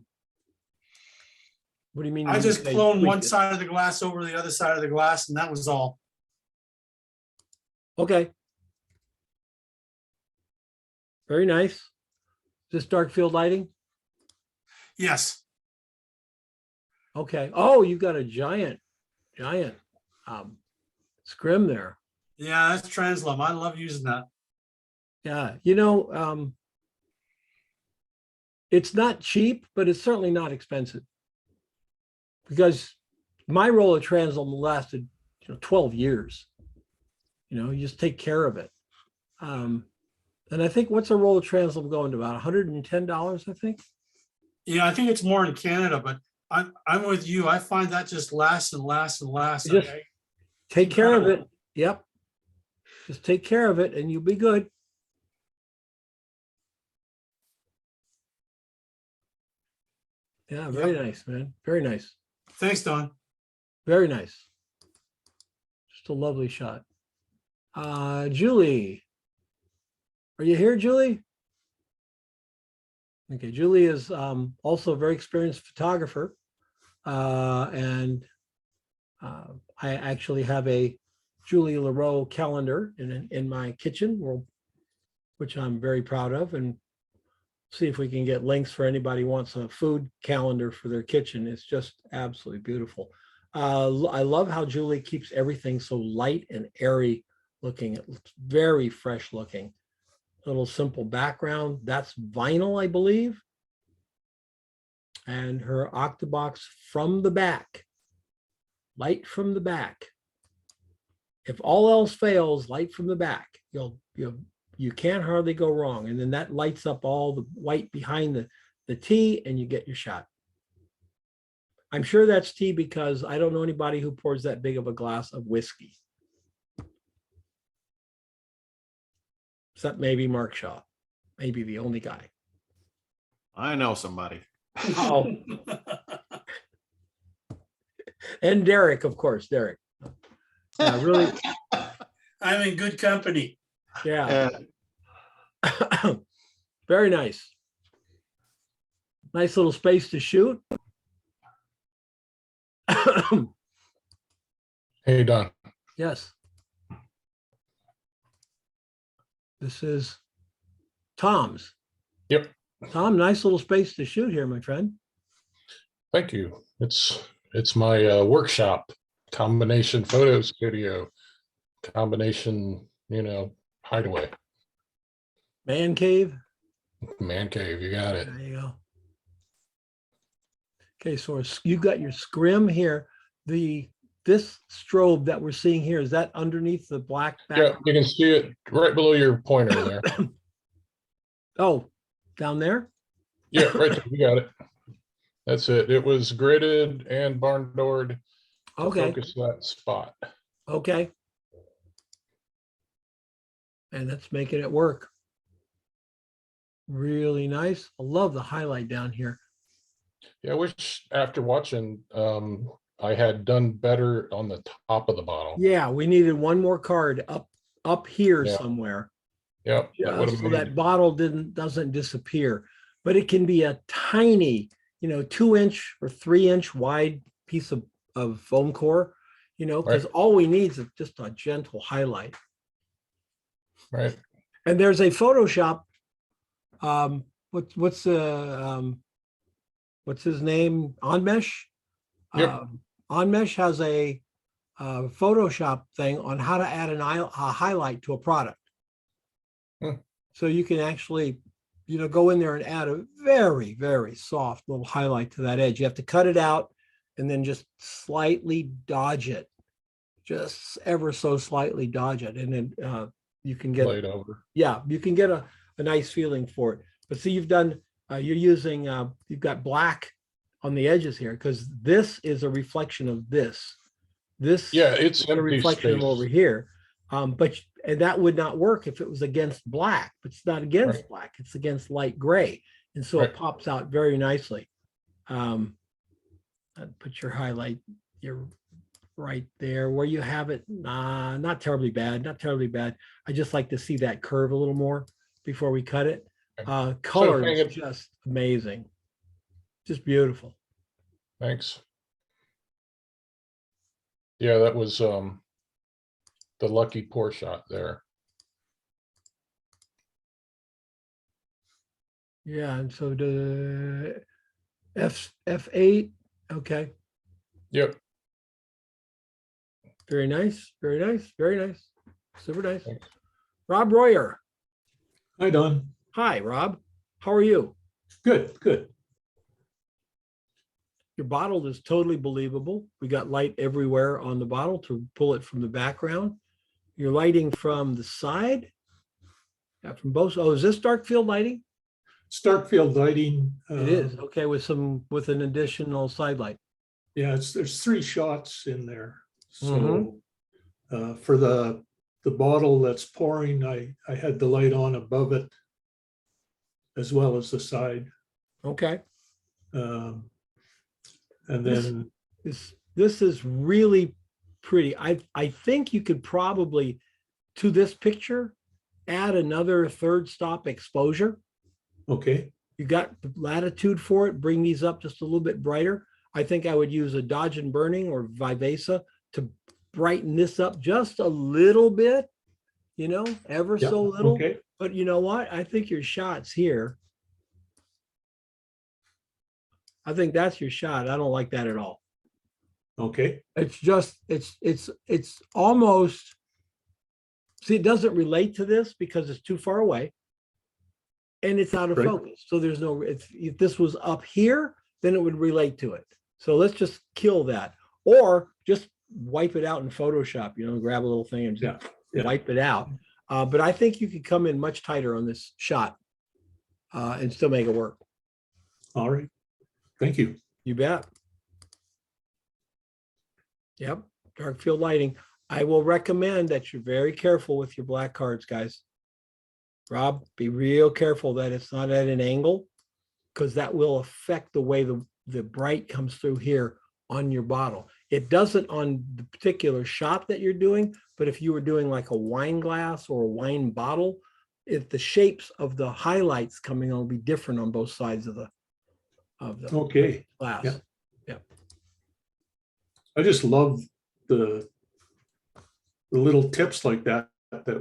do you mean? I when you just say cloned tweaked one it? side of the glass over the other side of the glass and that was all. Okay. Very nice. Is this dark field lighting? Yes. Okay. Oh, you got a giant scrim there. Yeah, that's Translum. I love using that. Yeah. You know, it's not cheap, but it's certainly not expensive, because my roll of Translum lasted 12 years. You just take care of it. And I think, what's a roll of Translum going to, about $110, I think? Yeah, I think it's more in Canada, but I'm with you. I find that just lasts and lasts and lasts. Just take care of it. Yep. Just take care of it and you'll be good. Yeah, very nice, man. Very nice. Thanks, Don. Very nice. Just a lovely shot. Julie. Are you here, Julie? Okay, Julie is also a very experienced photographer. And I actually have a Julie Leroux calendar in my kitchen, which I'm very proud of, and see if we can get links for anybody who wants a food calendar for their kitchen. It's just absolutely beautiful. I love how Julie keeps everything so light and airy looking. It looks very fresh looking. Little simple background. That's vinyl, I believe. And her octabox from the back. Light from the back. If all else fails, light from the back. You can't hardly go wrong. And then that lights up all the white behind the tea and you get your shot. I'm sure that's tea because I don't know anybody who pours that big of a glass of whiskey. Except maybe Mark Shaw, maybe the only guy. I know somebody. Oh. And Derek, of course, Derek. Really, I'm in good company. yeah. Very nice. Nice little space to shoot. Hey, Don. Yes. This is Tom's. Yep. Tom, nice little space to shoot here, my friend. Thank you. It's my workshop, combination photo studio, combination, hideaway, Man cave. man cave. You got it. There you go. Okay, so you've got your scrim here. This strobe that we're seeing here, is that underneath the black Yeah, background? you can see it right below your pointer there. Oh, down there? Yeah, right there. You got it. That's it. It was gridded and barn doored to Okay. focus that spot. Okay. And that's making it work. Really nice. I love the highlight down here. Yeah, I wish after watching, I had done better on the top of the bottle. Yeah, we needed one more card up here Yeah. somewhere. Yep. That would have So made that bottle doesn't disappear, but it can be a tiny, 2-inch or 3-inch wide piece of foam core, because Right. all we need is just a gentle highlight. right. And there's a Photoshop. What's his name? Onmesh. Yep. Onmesh has a Photoshop thing on how to add a highlight to a product. Hmm. So you can actually, go in there and add a very, very soft little highlight to that edge. You have to cut it out and then just slightly dodge it, just ever so slightly dodge it, and then you can get Laid over. yeah, you can get a nice feeling for it. But see, you've done, you're using, you've got black on the edges here because this is a reflection of this. This Yeah, it's is a empty reflection of space. over here. And that would not work if it was against black, but it's not against Right. black, it's against light gray. And so Right. it pops out very nicely. I'd put your highlight, you're right there where you have it. Not terribly bad, not terribly bad. I just like to see that curve a little more before we cut it. Color hang is it- just amazing. Just beautiful. Thanks. Yeah, that was the lucky pour shot there. Yeah, and so the F8, okay. Yep. Very nice, very nice, very nice. Super nice. Thanks. Rob Royer. Hi, Don. Hi, Rob. How are you? Good, good. Your bottle is totally believable. We got light everywhere on the bottle to pull it from the background. You're lighting from the side. Yeah, from both. Oh, is this dark field lighting? It's dark field lighting. It is. Okay, with an additional side light. Yeah, there's 3 shots in there. So Mhm. for the bottle that's pouring, I had the light on above it as well as the side. Okay. And then This is really pretty. I think you could probably, to this picture, add another third stop exposure. okay, You got the latitude for it. Bring these up just a little bit brighter. I think I would use a Dodge and Burning or Vivesa to brighten this up just a little bit, ever yeah, so little. okay, But you know what? I think your shot's here. I think that's your shot. I don't like that at all. okay, It's just, it's almost, see, it doesn't relate to this because it's too far away. And it's out of Right. focus. So there's no, if this was up here, then it would relate to it. So let's just kill that. Or just wipe it out in Photoshop, grab a little thing and just yeah. wipe it out. But I think you could come in much tighter on this shot and still make it work. All right. Thank you. You bet. Yep, dark field lighting. I will recommend that you're very careful with your black cards, guys. Rob, be real careful that it's not at an angle because that will affect the way the bright comes through here on your bottle. It doesn't on the particular shot that you're doing, but if you were doing like a wine glass or a wine bottle, if the shapes of the highlights coming on will be different on both sides of the Okay. glass. Yeah. Yeah. I just love the little tips like that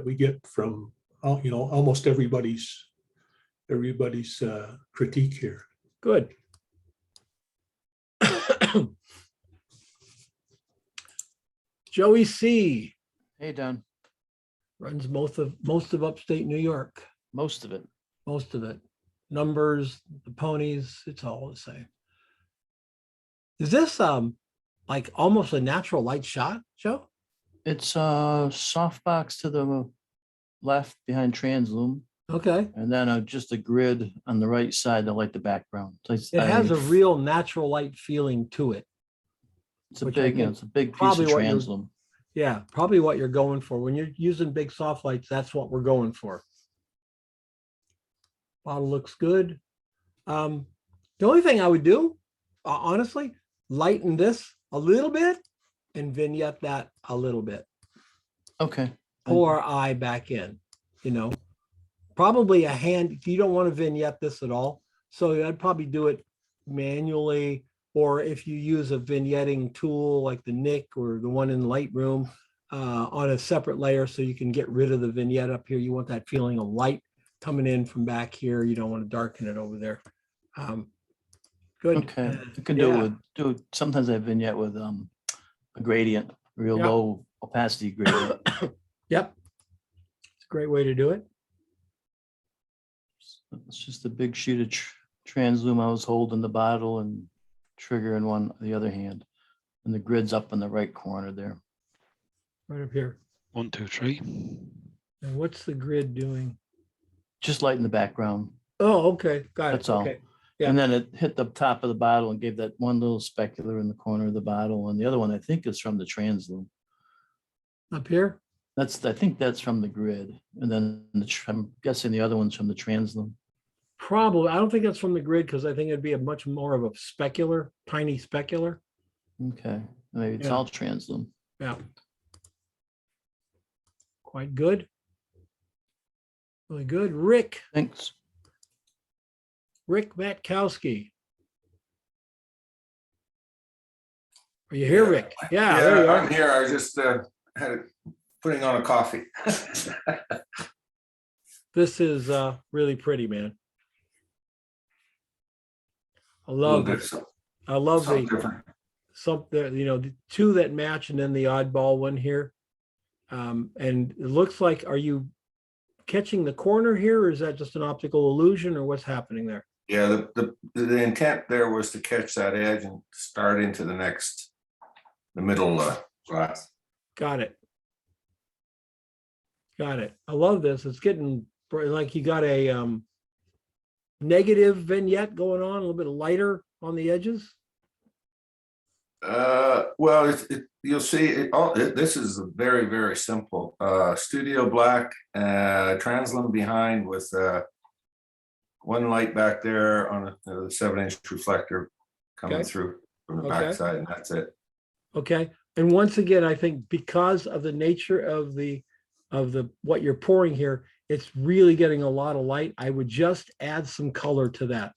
we get from, almost everybody's critique here. Good. Joey C. Hey, Don. Runs most of upstate New York. Most of it. Most of it. Numbers, the ponies, it's all the same. Is this like almost a natural light shot, Joe? It's a softbox to the left behind translume. Okay. And then just a grid on the right side to light the background. It has a real natural light feeling to it. It's a big piece of translume. Yeah, probably what you're going for. When you're using big soft lights, that's what we're going for. Bottle looks good. The only thing I would do, honestly, lighten this a little bit and vignette that a little bit. Okay. Pull our eye back in, probably a hand. You don't want to vignette this at all. So I'd probably do it manually, or if you use a vignetting tool like the Nick or the one in Lightroom on a separate layer so you can get rid of the vignette up here. You want that feeling of light coming in from back here. You don't want to darken it over there. Good. Okay. You can do sometimes I vignette with a gradient, real low opacity gradient. Yep. It's a great way to do it. It's just a big sheet of translume I was holding the bottle and trigger in the other hand. And the grid's up in the right corner there. Right up here. 1, 2, 3. And what's the grid doing? Just lighting the background. Oh, okay. Got it. That's all. Okay. Yeah. And then it hit the top of the bottle and gave that one little specular in the corner of the bottle. And the other one, I think, is from the translume. Up here? I think that's from the grid. And then I'm guessing the other one's from the translume. Probably. I don't think that's from the grid because I think it'd be a much more of a specular, tiny specular. Okay. Maybe it's all translume. Yeah. Quite good. Really good. Rick. Thanks. Rick Matkowski. Are you here, Rick? Yeah, there you are. I'm here. I was just putting on a coffee. This is really pretty, man. I love it. I love the two that match and then the oddball one here. And it looks like, are you catching the corner here, or is that just an optical illusion, or what's happening there? Yeah, the intent there was to catch that edge and start into the middle glass. Got it. Got it. I love this. It's getting like you got a negative vignette going on, a little bit lighter on the edges. Well, you'll see. This is very, very simple. Studio black, translume behind with one light back there on a 7-inch reflector coming through from the backside, and that's it. Okay. And once again, I think because of the nature of the what you're pouring here, it's really getting a lot of light. I would just add some color to that.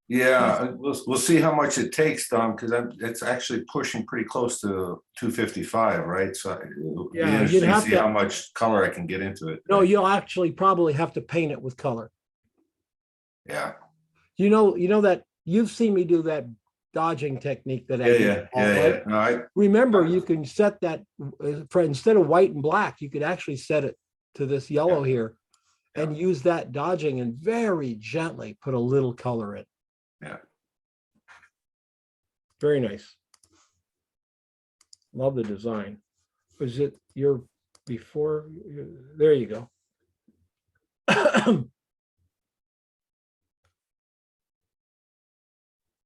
Yeah, we'll see how much it takes, Tom, because it's actually pushing pretty close to 255, right? So yeah, you'd have to see to how much color I can get into it. No, you'll actually probably have to paint it with color. Yeah. You know that you've seen me do that dodging technique that I do. Yeah. No, remember, you can set that for instead of white and black, you could actually set it to this yellow here and use that dodging and very gently put a little color in. Yeah. Very nice. Love the design. Was it your before? There you go.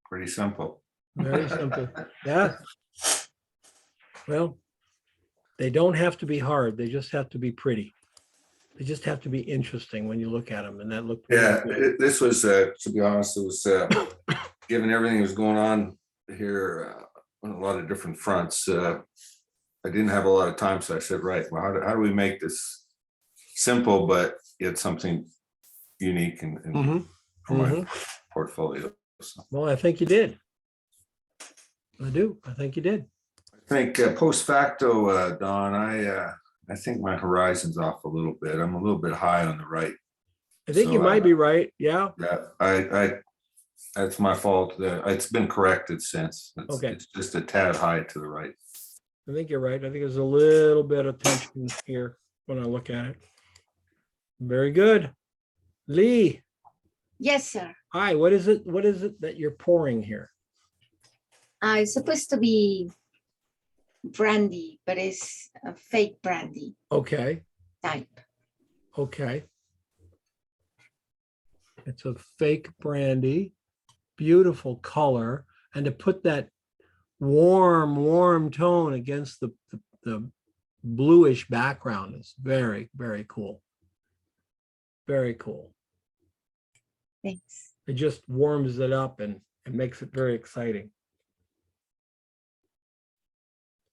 Pretty simple. Very simple. Yeah. Well, they don't have to be hard. They just have to be pretty. They just have to be interesting when you look at them, and that looked. This was, to be honest, it was given everything that was going on here on a lot of different fronts. I didn't have a lot of time, so I said, right, well, how do we make this simple, but yet something unique for my portfolio? So Well, I think you did. I do. I think you did. I think post facto, Don, I think my horizon's off a little bit. I'm a little bit high on the right. I think you might be right. Yeah. Yeah, that's my fault. It's been corrected since. Okay. It's just a tad high to the right. I think you're right. I think there's a little bit of tension here when I look at it. Very good. Lee. Yes, sir. Hi, what is it? What is it that you're pouring here? It's supposed to be brandy, but it's a fake brandy Okay. type. Okay. It's a fake brandy, beautiful color. And to put that warm tone against the bluish background is very, very cool. Very cool. Thanks. It just warms it up and makes it very exciting.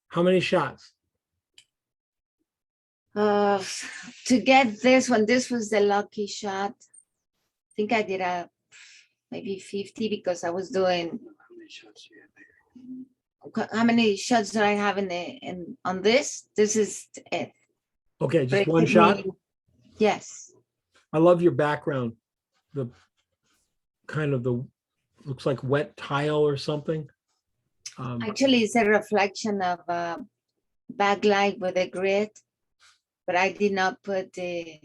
How many shots? To get this one, this was the lucky shot. I think I did maybe 50 because I was doing. How many shots do I have on this? This is it. Okay, just But one shot? Yes. I love your background. The kind of looks like wet tile or something. Actually, it's a reflection of backlight with a grid, but I did not put the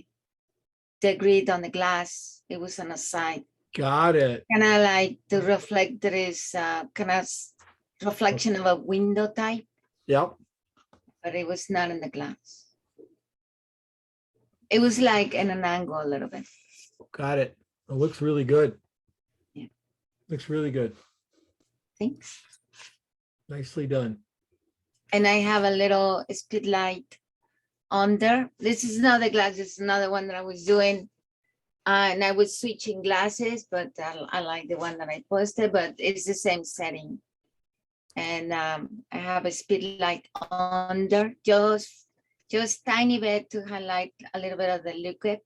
grid on the glass. It was on the side. Got it. Kind of like the reflector is kind of reflection of a window type. Yep. But it was not in the glass. It was like in an angle a little bit. Got it. It looks really good. Yeah. Looks really good. Thanks. Nicely done. And I have a little speed light under. This is not the glass. This is another one that I was doing. And I was switching glasses, but I like the one that I posted, but it's the same setting. And I have a speed light under, just tiny bit to highlight a little bit of the liquid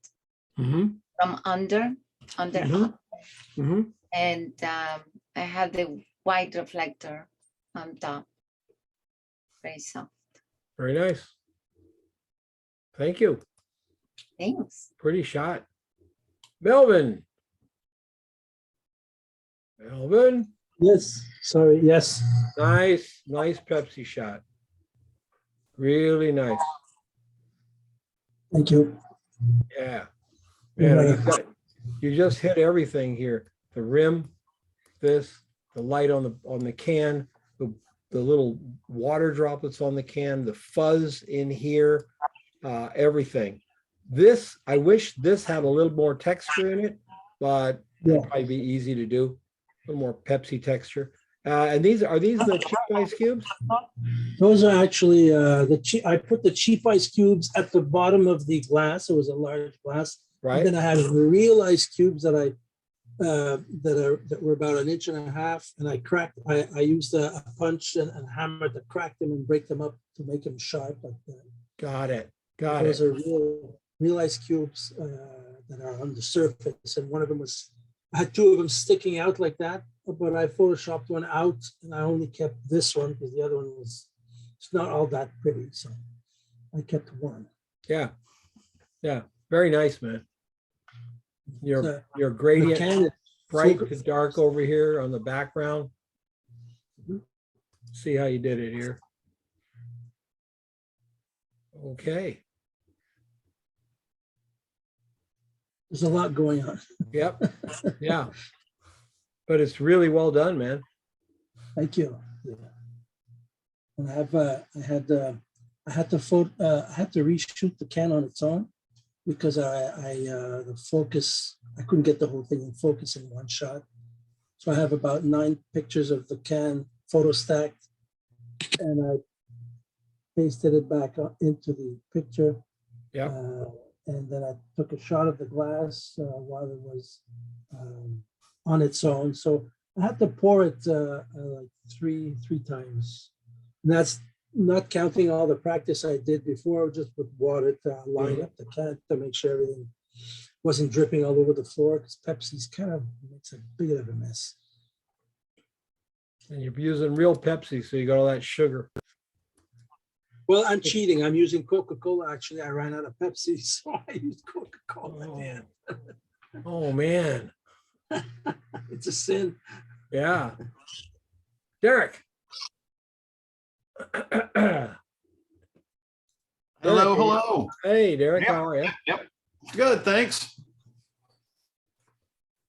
from under. And I have the white reflector on top. Very soft. Very nice. Thank you. Thanks. Pretty shot. Melvin. Melvin. Yes, sorry, yes. Nice Pepsi shot. Really nice. Thank you. Yeah. Man, you just hit everything here. The rim, the light on the can, the little water droplets on the can, the fuzz in here, everything. This, I wish this had a little more texture in it, but it'd probably be easy to do. A little more Pepsi texture. And are these the cheap ice cubes? Those are actually I put the cheap ice cubes at the bottom of the glass. It was a large glass. Right. And then I had real ice cubes that that were about 1.5 inches, and I cracked. I used a punch and a hammer to crack them and break them up to make them sharp like that. Got it. Those are real ice cubes that are on the surface, and one of them I had 2 of them sticking out like that, but I photoshopped one out, and I only kept this one because the other one it's not all that pretty, so I kept one. Yeah, very nice, man. Your gradient, bright to dark over here on the background. See how you did it here. Okay. There's a lot going on. Yep. Yeah. But it's really well done, man. Thank you. Yeah. And I had to reshoot the can on its own because the focus, I couldn't get the whole thing in focus in one shot. So I have about 9 pictures of the can photo stacked, and I pasted it back into the picture. Yeah. And then I took a shot of the glass while it was on its own. So I had to pour it like three times. And that's not counting all the practice I did before, just with water to line up the can to make sure everything wasn't dripping all over the floor, because Pepsi's kind of makes a bit of a mess. And you're using real Pepsi, so you got all that sugar. Well, I'm cheating. I'm using Coca-Cola. Actually, I ran out of Pepsi, so I used Coca-Cola. Man. Oh man. It's a sin. Yeah. Derek. Hello, hello. Hey, Derek, Yep, how are you? Yep. Good, thanks.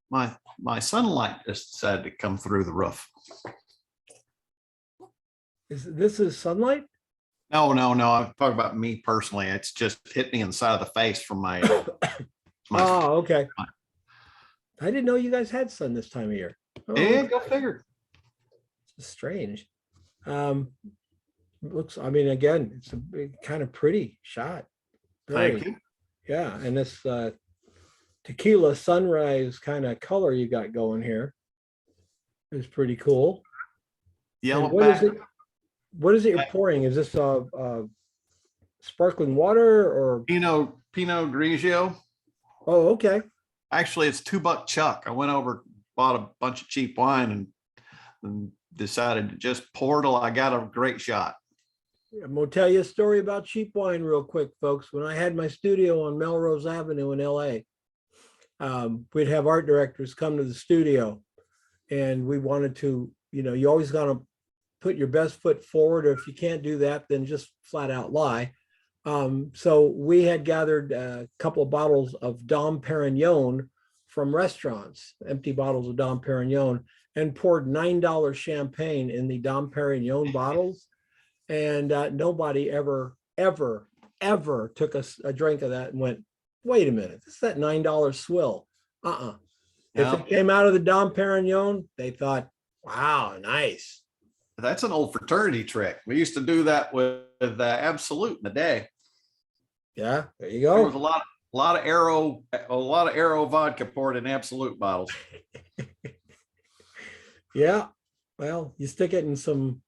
My sunlight just decided to come through the roof. This is sunlight? No. I'm talking about me personally. It's just hit me in the side of the face from my. Oh, okay. I didn't know you guys had sun this time of year. Oh, Yeah, go figure. It's strange. Looks, I mean, again, it's a big, kind of pretty shot. Thank you. Yeah, and this tequila sunrise kind of color you got going here is pretty cool. Yellow What back. is it? What is it you're pouring? Is this sparkling water or Pinot Grigio? Oh, okay. Actually, it's $2 Chuck. I went over, bought a bunch of cheap wine and decided to just pour till I got a great shot. I'm gonna tell you a story about cheap wine real quick, folks. When I had my studio on Melrose Avenue in LA, we'd have art directors come to the studio, and we wanted to, you always gotta put your best foot forward, or if you can't do that, then just flat out lie. So we had gathered a couple of bottles of Dom Perignon from restaurants, empty bottles of Dom Perignon, and poured $9 champagne in the Dom Perignon bottles. And nobody ever took a drink of that and went, wait a minute, this is that $9 swill. If it came out of the Dom Perignon, they thought, wow, nice. That's an old fraternity trick. We used to do that with Absolute in the day. Yeah, there you go. There was a lot of Arrow vodka poured in Absolute bottles. Yeah, well, you stick it in some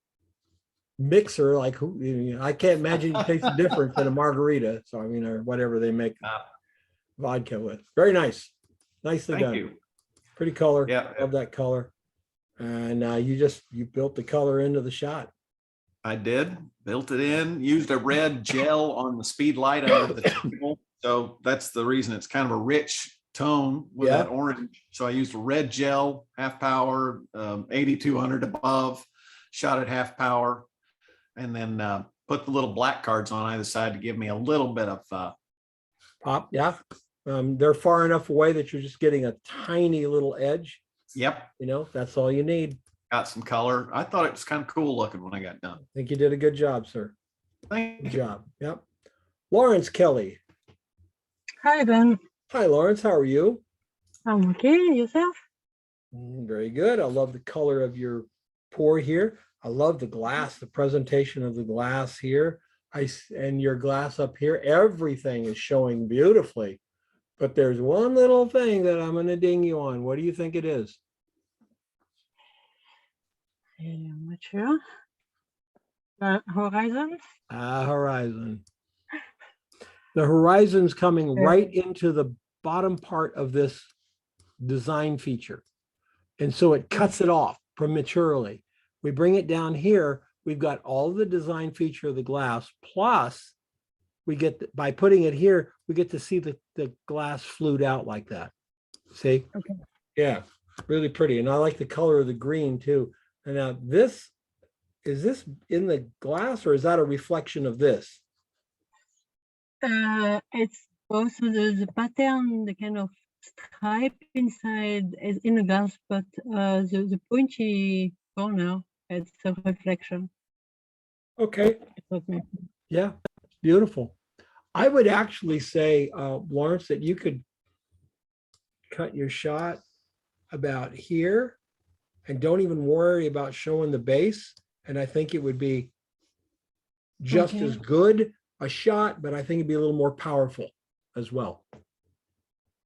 mixer, like I can't imagine it tastes different than a margarita. So I mean, or whatever they make vodka with. Very nice, nicely Thank done. you. Pretty color. Yeah, love that color. And you built the color into the shot. I did, built it in, used a red gel on the speed light under the table. So that's the reason it's kind of a rich tone with that orange. So I used a red gel, half power, 8200 above, shot at half power, and then put the little black cards on either side to give me a little bit of pop. Yeah. They're far enough away that you're just getting a tiny little edge. Yep. That's all you need. Got some color. I thought it was kind of cool looking when I got done. I think you did a good job, sir. Thank you. Good job. Yep. Lawrence Kelly. Hi, Ben. Hi, Lawrence. How are you? I'm okay. Yourself? Very good. I love the color of your pour here. I love the glass, the presentation of the glass here. And your glass up here. Everything is showing beautifully. But there's one little thing that I'm going to ding you on. What do you think it is? I'm not sure. Horizon? Horizon. The horizon's coming right into the bottom part of this design feature. And so it cuts it off prematurely. We bring it down here. We've got all the design feature of the glass, plus we get, by putting it here, we get to see the glass flute out like that. See? Okay. Yeah, really pretty. And I like the color of the green too. And now is this in the glass, or is that a reflection of this? It's also the pattern, the kind of stripe inside is in the glass, but the pointy corner, it's a reflection. Okay. Yeah, beautiful. I would actually say, Lawrence, that you could cut your shot about here and don't even worry about showing the base. And I think it would be just as good a shot, but I think it'd be a little more powerful as well.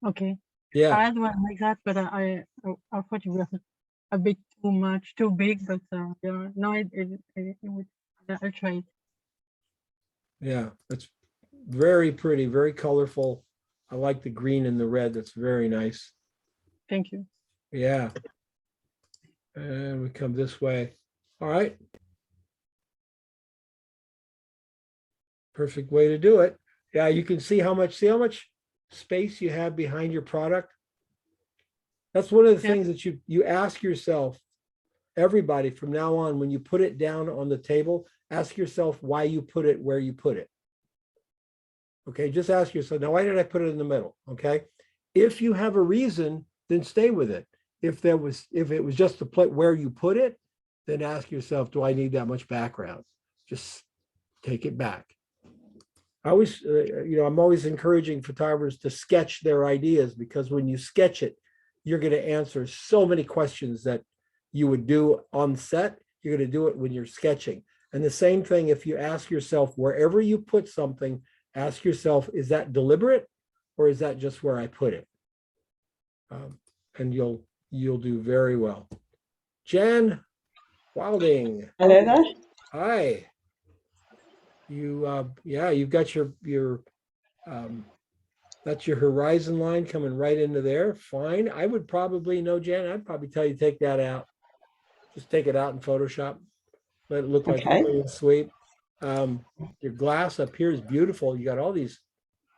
Okay. Yeah. I had one like that, but I photographed it. a bit too much, too big, but yeah, no, it would, I'll try it. Yeah, it's very pretty, very colorful. I like the green and the red. That's very nice. Thank you. Yeah. And we come this way. All right. Perfect way to do it. Yeah, you can see how much space you have behind your product. That's one of the things that you ask yourself, everybody from now on, when you put it down on the table, ask yourself why you put it where you put it. Okay, just ask yourself, now why did I put it in the middle? Okay. If you have a reason, then stay with it. If it was just the place where you put it, then ask yourself, do I need that much background? Just take it back. I always, I'm always encouraging photographers to sketch their ideas, because when you sketch it, you're going to answer so many questions that you would do on set. You're going to do it when you're sketching. And the same thing, if you ask yourself, wherever you put something, ask yourself, is that deliberate or is that just where I put it? And you'll do very well. Jan Wilding. Hello there. Hi. You've got your that's your horizon line coming right into there. Fine. I would probably Jan, I'd probably tell you take that out. Just take it out in Photoshop. Let it look like a clean sweep. Your glass up here is beautiful. You got all these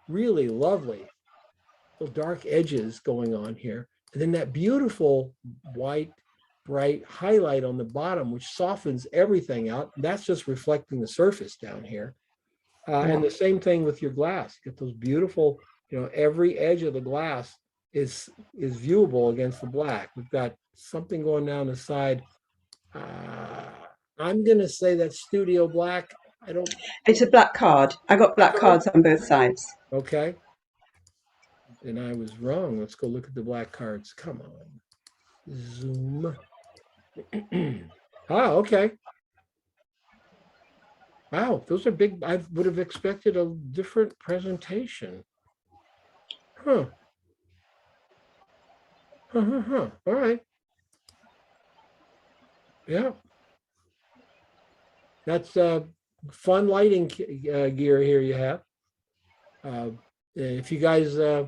really lovely little dark edges going on here. And then that beautiful white, bright highlight on the bottom, which softens everything out. That's just reflecting the surface down here. And the same thing with your glass. Get those beautiful, every edge of the glass is viewable against the black. We've got something going down the side. I'm going to say that's studio black. It's a black card. I got black cards on both sides. Okay. And I was wrong. Let's go look at the black cards. Come on. Zoom. Okay. Wow, those are big. I would have expected a different presentation. Huh. All right. Yeah. That's fun lighting gear here you have. If you guys, we're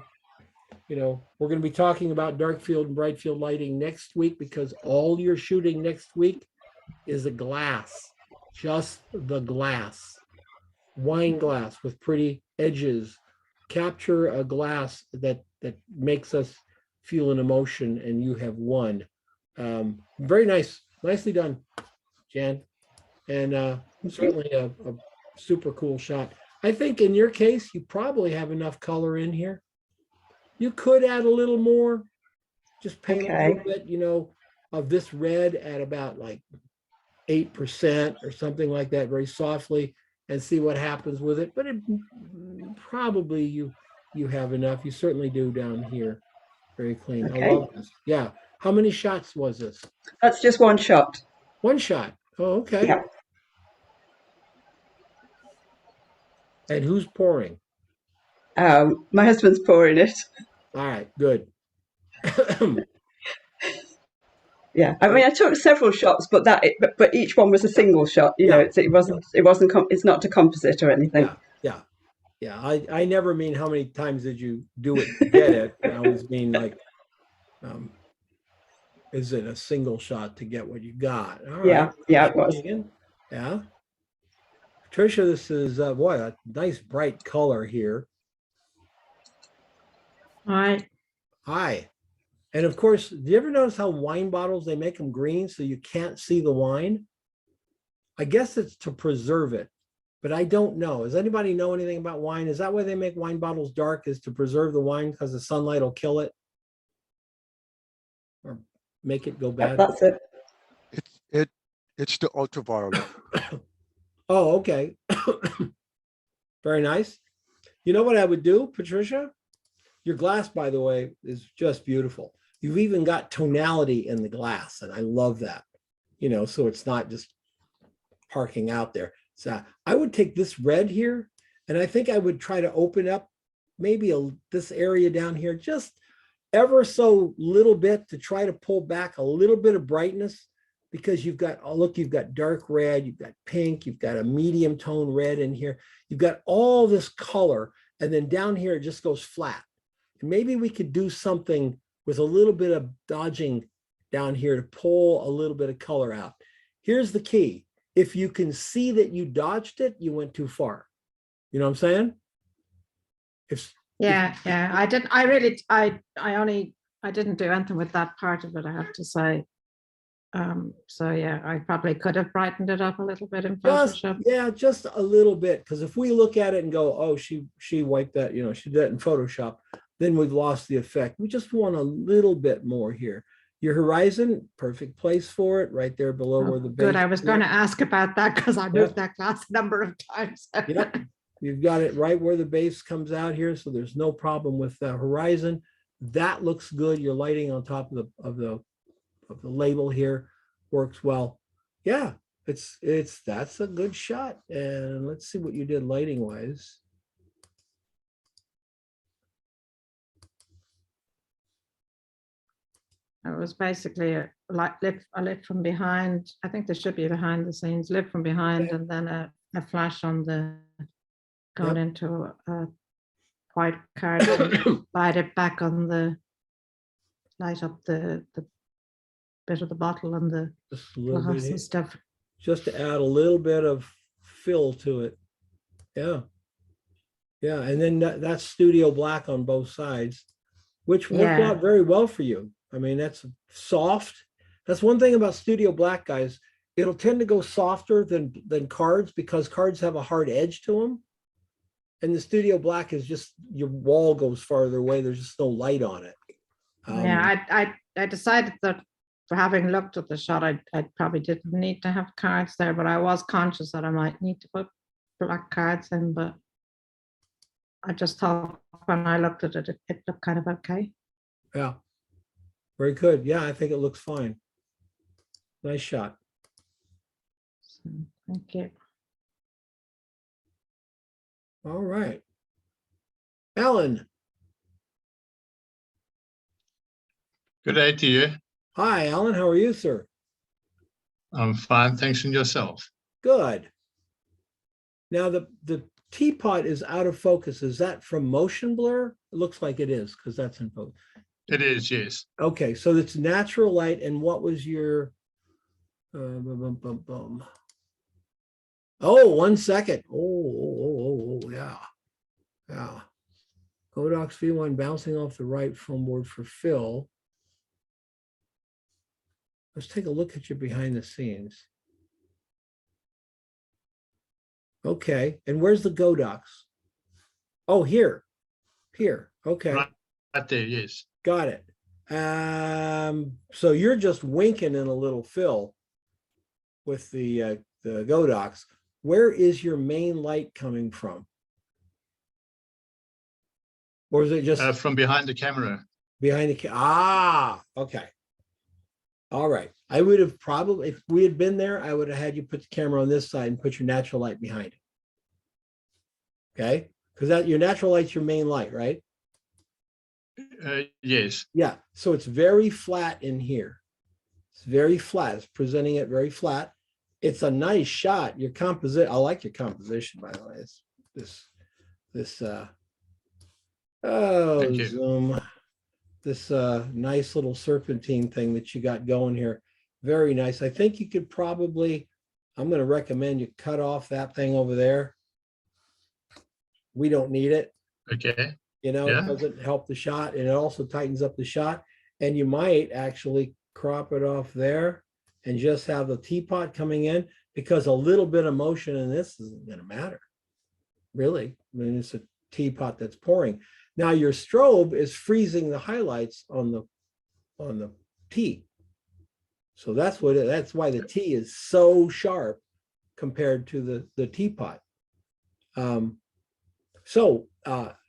going to be talking about dark field and bright field lighting next week, because all you're shooting next week is a glass, just the glass, wine glass with pretty edges. Capture a glass that makes us feel an emotion, and you have won. Very nice, nicely done, Jan, and certainly a super cool shot. I think in your case, you probably have enough color in here. You could add a little more, just paint a little bit, of this red at about like 8% or something like that, very softly, and see what happens with it. But it probably you have enough. You certainly do down here. Very clean. I love this. Yeah. How many shots was this? That's just one shot. One shot. Oh, okay. Yeah. And who's pouring? My husband's pouring it. All right, good. Yeah, I mean, I took several shots, but each one was a single shot. It's not a composite or anything. Yeah. I never mean how many times did you do it to get it. I always mean like, is it a single shot to get what you got? All right. Yeah, it was. Yeah. Patricia, this is boy, a nice bright color here. Hi. And of course, do you ever notice how wine bottles, they make them green so you can't see the wine? I guess it's to preserve it, but I don't know. Does anybody know anything about wine? Is that why they make wine bottles dark, is to preserve the wine because the sunlight will kill it? Or make it go bad? That's it. It's the ultraviolet. Oh, okay. Very nice. You know what I would do, Patricia? Your glass, by the way, is just beautiful. You've even got tonality in the glass, and I love that. So it's not just parking out there. So I would take this red here, and I think I would try to open up maybe this area down here just ever so little bit to try to pull back a little bit of brightness, because you've got, oh, look, you've got dark red, you've got pink, you've got a medium tone red in here. You've got all this color, and then down here, it just goes flat. And maybe we could do something with a little bit of dodging down here to pull a little bit of color out. Here's the key. If you can see that you dodged it, you went too far. You know what I'm saying? Yeah. I didn't do anything with that part of it, I have to say. So yeah, I probably could have brightened it up a little bit in Photoshop. Just a little bit. Because if we look at it and go, oh, she wiped that, she did that in Photoshop, then we've lost the effect. We just want a little bit more here. Your horizon, perfect place for it, right there below where the base. Good. I was going to ask about that because I moved that glass a number of times. Yep. You've got it right where the base comes out here, so there's no problem with the horizon. That looks good. Your lighting on top of the label here works well. Yeah, that's a good shot. And let's see what you did lighting wise. It was basically a lit from behind. I think there should be behind the scenes, lit from behind, and then a flash on the going into a white card, light it back on the, light up the bit of the bottle and the glass and stuff. Just to add a little bit of fill to it. Yeah. Yeah, and then that's studio black on both sides, which worked out very well for you. I mean, that's soft. That's one thing about studio black, guys. It'll tend to go softer than cards, because cards have a hard edge to them. And the studio black is just, your wall goes farther away. There's just no light on it. I decided that for having looked at the shot, I probably didn't need to have cards there, but I was conscious that I might need to put black cards in, but I just thought when I looked at it, it looked kind of okay. Yeah. Very good. Yeah, I think it looks fine. Nice shot. Thank you. All right. Alan. Good day to you. Hi, Alan. How are you, sir? I'm fine, thanks, and yourself? Good. Now, the teapot is out of focus. Is that from motion blur? It looks like it is, because that's in focus. It is, yes. Okay, so it's natural light. And what was your Oh, 1 second. Oh, yeah. Yeah. Godox V1 bouncing off the right foam board for fill. Let's take a look at your behind the scenes. Okay, and where's the Godox? Oh, here. Okay. Right there, yes. Got it. So you're just winking in a little fill with the Godox. Where is your main light coming from? Or is it just from behind the camera? Behind the okay. All right. I would have probably, if we had been there, I would have had you put the camera on this side and put your natural light behind it. Okay, because that your natural light's your main light, right? Yes. Yeah. So it's very flat in here. It's very flat. It's presenting it very flat. It's a nice shot. Your composition. I like your composition, by the way. It's zoom. This nice little serpentine thing that you got going here. Very nice. I think you could probably, I'm going to recommend you cut off that thing over there. We don't need it. Okay. It doesn't help the shot, and it also tightens up the shot. And you might actually crop it off there and just have the teapot coming in, because a little bit of motion in this isn't going to matter. Really. I mean, it's a teapot that's pouring. Now your strobe is freezing the highlights on the tea. So that's why the tea is so sharp compared to the teapot.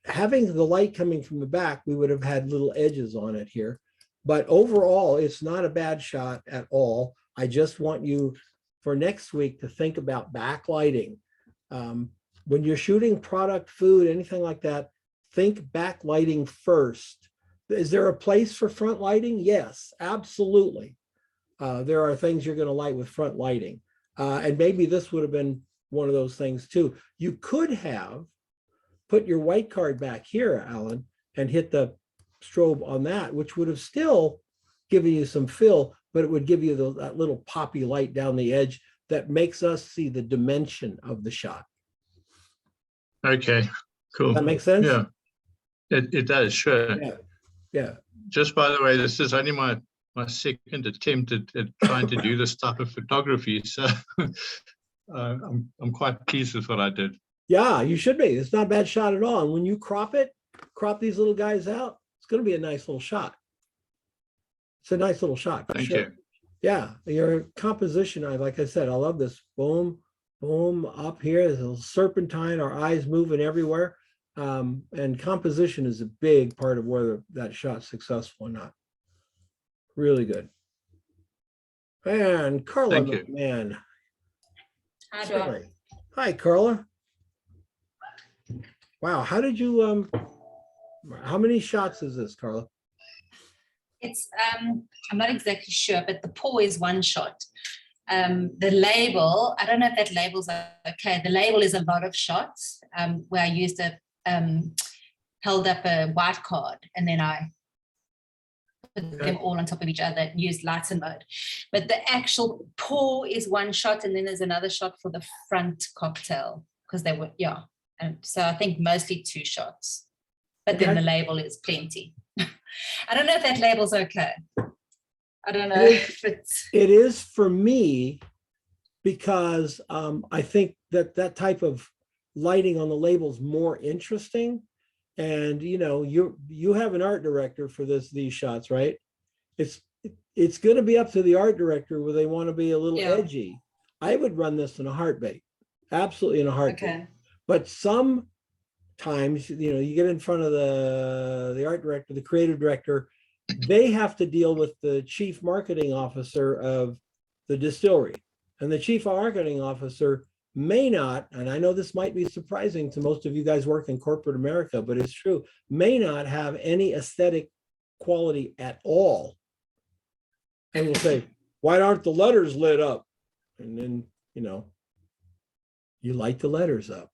Having the light coming from the back, we would have had little edges on it here. But overall, it's not a bad shot at all. I just want you for next week to think about backlighting. When you're shooting product, food, anything like that, think backlighting first, Is there a place for front lighting? Yes, absolutely. There are things you're going to light with front lighting. And maybe this would have been one of those things too. You could have put your white card back here, Alan, and hit the strobe on that, which would have still given you some fill, but it would give you that little poppy light down the edge that makes us see the dimension of the shot. Okay, cool. That makes sense? Yeah, it does, sure. Yeah, yeah. Just by the way, this is only my second attempt at trying to do this type of photography, so I'm quite pleased with what I did. Yeah, you should be. It's not a bad shot at all. And when you crop these little guys out, it's going to be a nice little shot. It's a nice little shot. Thank sure. you. Yeah, your composition, like I said, I love this. Boom, boom, up here, there's a little serpentine, our eyes moving everywhere. And composition is a big part of whether that shot's successful or not. Really good. And Carla, Thank you. man. Hi, Hi, Carla. Wow, how did you, how many shots is this, Carla? It's I'm not exactly sure, but the paw is one shot. The label, I don't know if that label's okay. The label is a lot of shots, where I used held up a white card and then I put them all on top of each other and used Lighten mode. But the actual paw is one shot, and then there's another shot for the front cocktail, because they were, yeah. And so I think mostly 2 shots, but then the label is plenty. I don't know if that label's okay. I don't know if it's. It is for me, because I think that type of lighting on the label is more interesting. And you know, you have an art director for these shots, right? It's going to be up to the art director where they want to be a little edgy. I would run this in a heartbeat, absolutely in a heartbeat. Okay. But sometimes, you know, you get in front of the art director, the creative director, they have to deal with the chief marketing officer of the distillery. And the chief marketing officer may not, and I know this might be surprising to most of you guys work in corporate America, but it's true, may not have any aesthetic quality at all. And will say, why aren't the letters lit up? And then, you know, you light the letters up.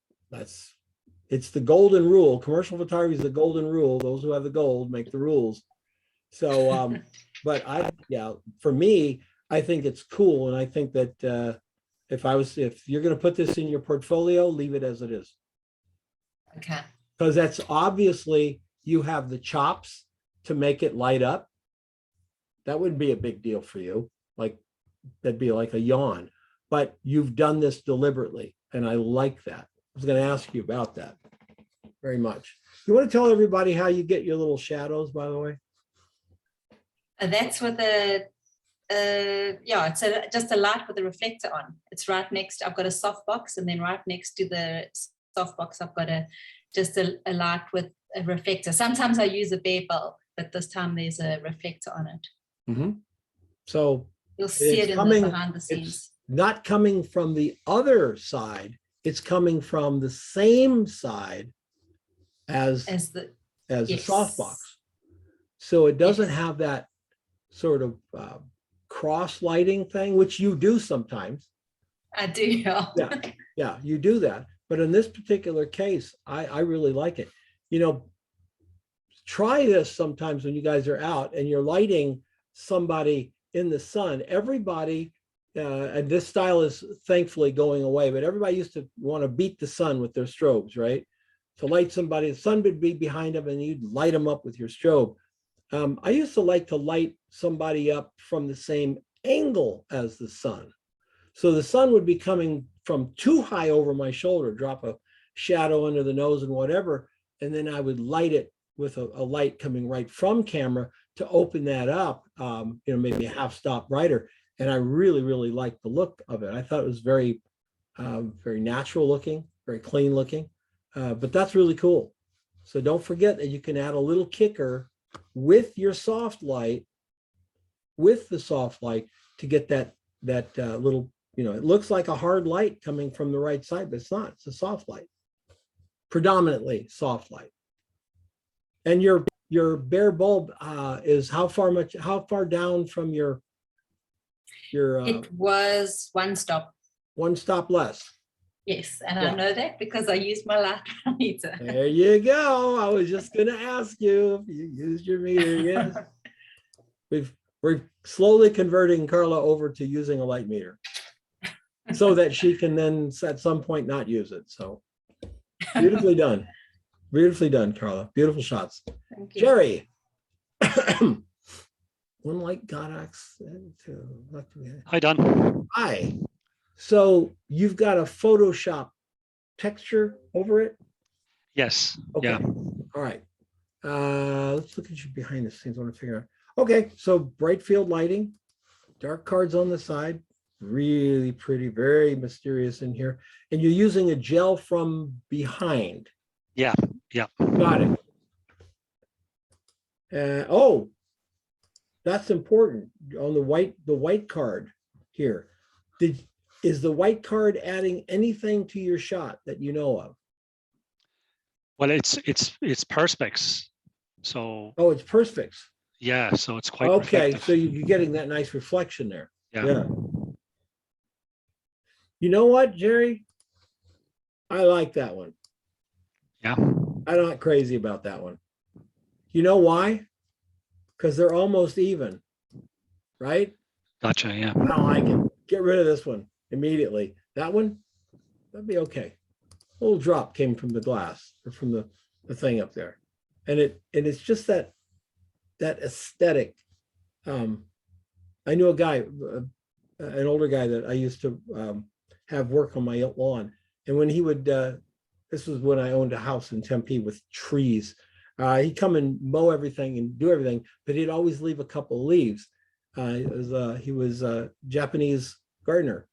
It's the golden rule. Commercial photography is the golden rule. Those who have the gold make the rules. So, but for me, I think it's cool. And I think that if you're going to put this in your portfolio, leave it as it is. Okay. Because that's obviously, you have the chops to make it light up. That wouldn't be a big deal for you. Like, that'd be like a yawn, but you've done this deliberately. And I like that. I was going to ask you about that very much. You want to tell everybody how you get your little shadows, by the way? That's with the, it's just a light with a reflector on. It's right next, I've got a soft box, and then right next to the soft box, I've got just a light with a reflector. Sometimes I use a bare bulb, but this time there's a reflector on it. Mm-hmm. So you'll see it in the behind the scenes. It's not coming from the other side. It's coming from the same side as the softbox. So it doesn't have that sort of cross lighting thing, which you do sometimes. I do, yeah, you do that. But in this particular case, I really like it. You know, try this sometimes when you guys are out and you're lighting somebody in the sun. Everybody, and this style is thankfully going away, but everybody used to want to beat the sun with their strobes, right? To light somebody, the sun would be behind them and you'd light them up with your strobe. I used to like to light somebody up from the same angle as the sun. So the sun would be coming from too high over my shoulder, drop a shadow under the nose and whatever, and then I would light it with a light coming right from camera to open that up, maybe a half stop brighter. And I really, really liked the look of it. I thought it was very, very natural looking, very clean looking, but that's really cool. So don't forget that you can add a little kicker with your soft light, with the soft light, to get that little, it looks like a hard light coming from the right side, but it's not. It's a soft light, predominantly soft light. And your your bare bulb is how far down from your It was one stop. one stop less. Yes, and Yeah. I know that because I used my light meter. There you go. I was just going to ask you if you used your meter. Yes. We're slowly converting Carla over to using a light meter so that she can then at some point not use it. So beautifully done. Beautifully done, Carla. Beautiful shots. Thank you. Jerry. One light Godox. Hi, Don. Hi. So you've got a Photoshop texture over it? Yes. Okay. Yeah. All right. Let's look at you behind the scenes. I want to figure out. Okay. So bright field lighting, dark cards on the side, really pretty, very mysterious in here. And you're using a gel from behind. Yeah. Yeah. Got it. Oh, that's important on the white card here. Is the white card adding anything to your shot that you know of? Well, it's perspex. So. Oh, it's perspex. Yeah. So it's quite okay. reflective. So you're getting that nice reflection there. Yeah. You know what, Jerry? I like that one. Yeah. I'm not crazy about that one. You know why? Because they're almost even, right? Gotcha. Yeah. I don't like it. Get rid of this one immediately. That one, that'd be okay. A little drop came from the glass or from the thing up there, and it's just that aesthetic. I knew a guy, an older guy that I used to have work on my lawn, and when he would, this was when I owned a house in Tempe with trees. He'd come and mow everything and do everything, but he'd always leave a couple of leaves. He was a Japanese gardener,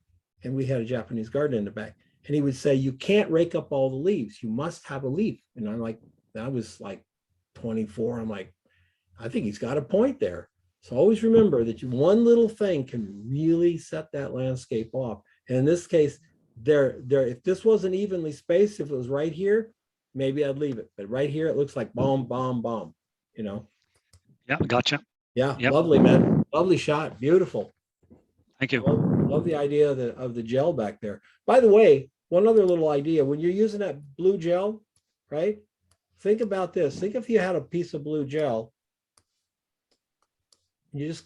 and we had a Japanese garden in the back. And he would say, "You can't rake up all the leaves. You must have a leaf." And I was like 24. I'm like, I think he's got a point there. So always remember that one little thing can really set that landscape off. And in this case, if this wasn't evenly spaced, if it was right here, maybe I'd leave it. But right here, it looks like bomb, bomb, bomb, you know? Yeah, gotcha. Yeah, Yep. Lovely, man. Lovely shot. Beautiful. Thank you. Love the idea of the gel back there. By the way, one other little idea, when you're using that blue gel, right? Think about this. Think if you had a piece of blue gel, you just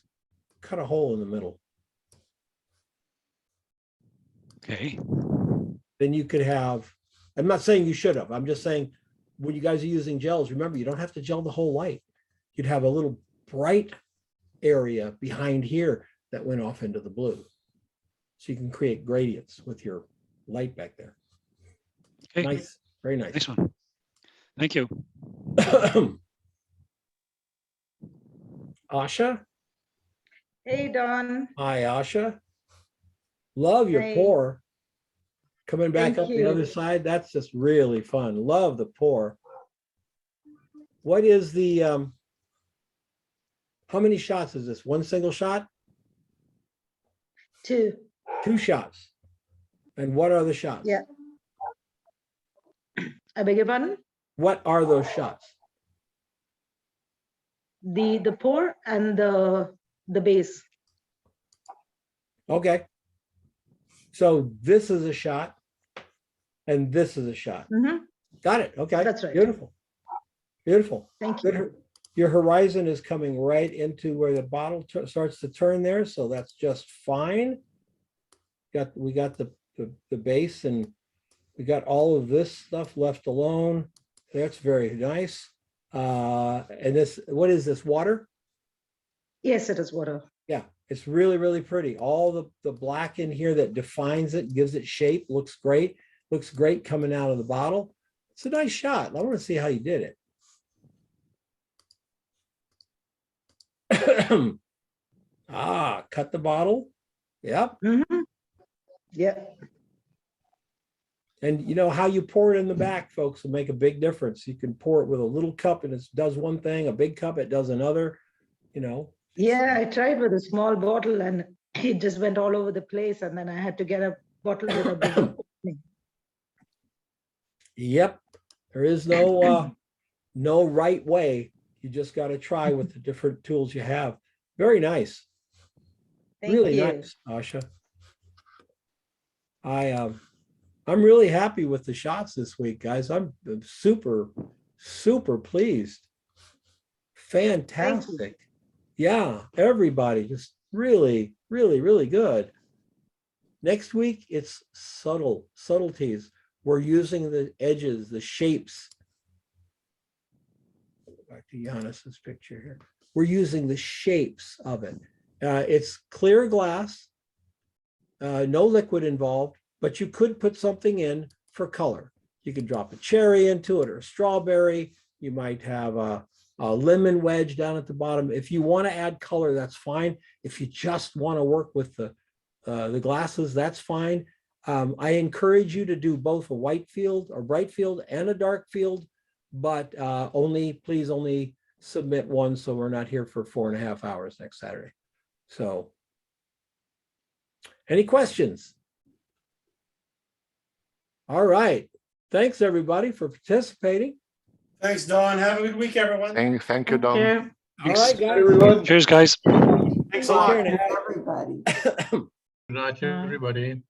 cut a hole in the middle. Okay. Then you could have, I'm not saying you should have, I'm just saying when you guys are using gels, remember, you don't have to gel the whole light. You'd have a little bright area behind here that went off into the blue. So you can create gradients with your light back there. Okay. Nice, very nice. Nice one. Thank you. Asha? Hey, Don. Hi, Asha. Love your Hey. pour. Coming back Thank up the other you. side, that's just really fun. Love the pour. What is the, how many shots is this? One single shot? Two. 2 shots. And what are the shots? Yeah. I beg your pardon? What are those shots? The pour and the base. Okay. So this is a shot and this is a shot. Mhm. Got it. Okay. That's right. Beautiful. Beautiful. Thank you. Good. Your horizon is coming right into where the bottle starts to turn there. So that's just fine. We got the base and we got all of this stuff left alone. That's very nice. And this, what is this, water? Yes, it is water. Yeah, it's really, really pretty. All the black in here that defines it, gives it shape, looks great. Looks great coming out of the bottle. It's a nice shot. I want to see how you did it. Cut the bottle. Yep. Yep. And you know how you pour it in the back, folks, will make a big difference. You can pour it with a little cup and it does one thing, a big cup, it does another, you know. Yeah, I tried with a small bottle and it just went all over the place. And then I had to get a bottle with a big opening. Yep. There is no no right way. You just got to try with the different tools you have. Very nice. Thank Really you. nice, Asha. I'm really happy with the shots this week, guys. I'm super, super pleased. Fantastic. Yeah, everybody just really, really, really good. Next week, it's subtleties. We're using the edges, the shapes. Back to Giannis's picture here. We're using the shapes of it. It's clear glass, no liquid involved, but you could put something in for color. You could drop a cherry into it or a strawberry. You might have a lemon wedge down at the bottom. If you want to add color, that's fine. If you just want to work with the glasses, that's fine. I encourage you to do both a white field or bright field and a dark field, but please only submit one so we're not here for 4.5 hours next Saturday. So, any questions? All right. Thanks, everybody, for participating. Thanks, Don. Have a good week, everyone. Thank you, Don. All right, guys. Everyone. Cheers, guys. Thanks a lot. Everybody. Good night, everybody.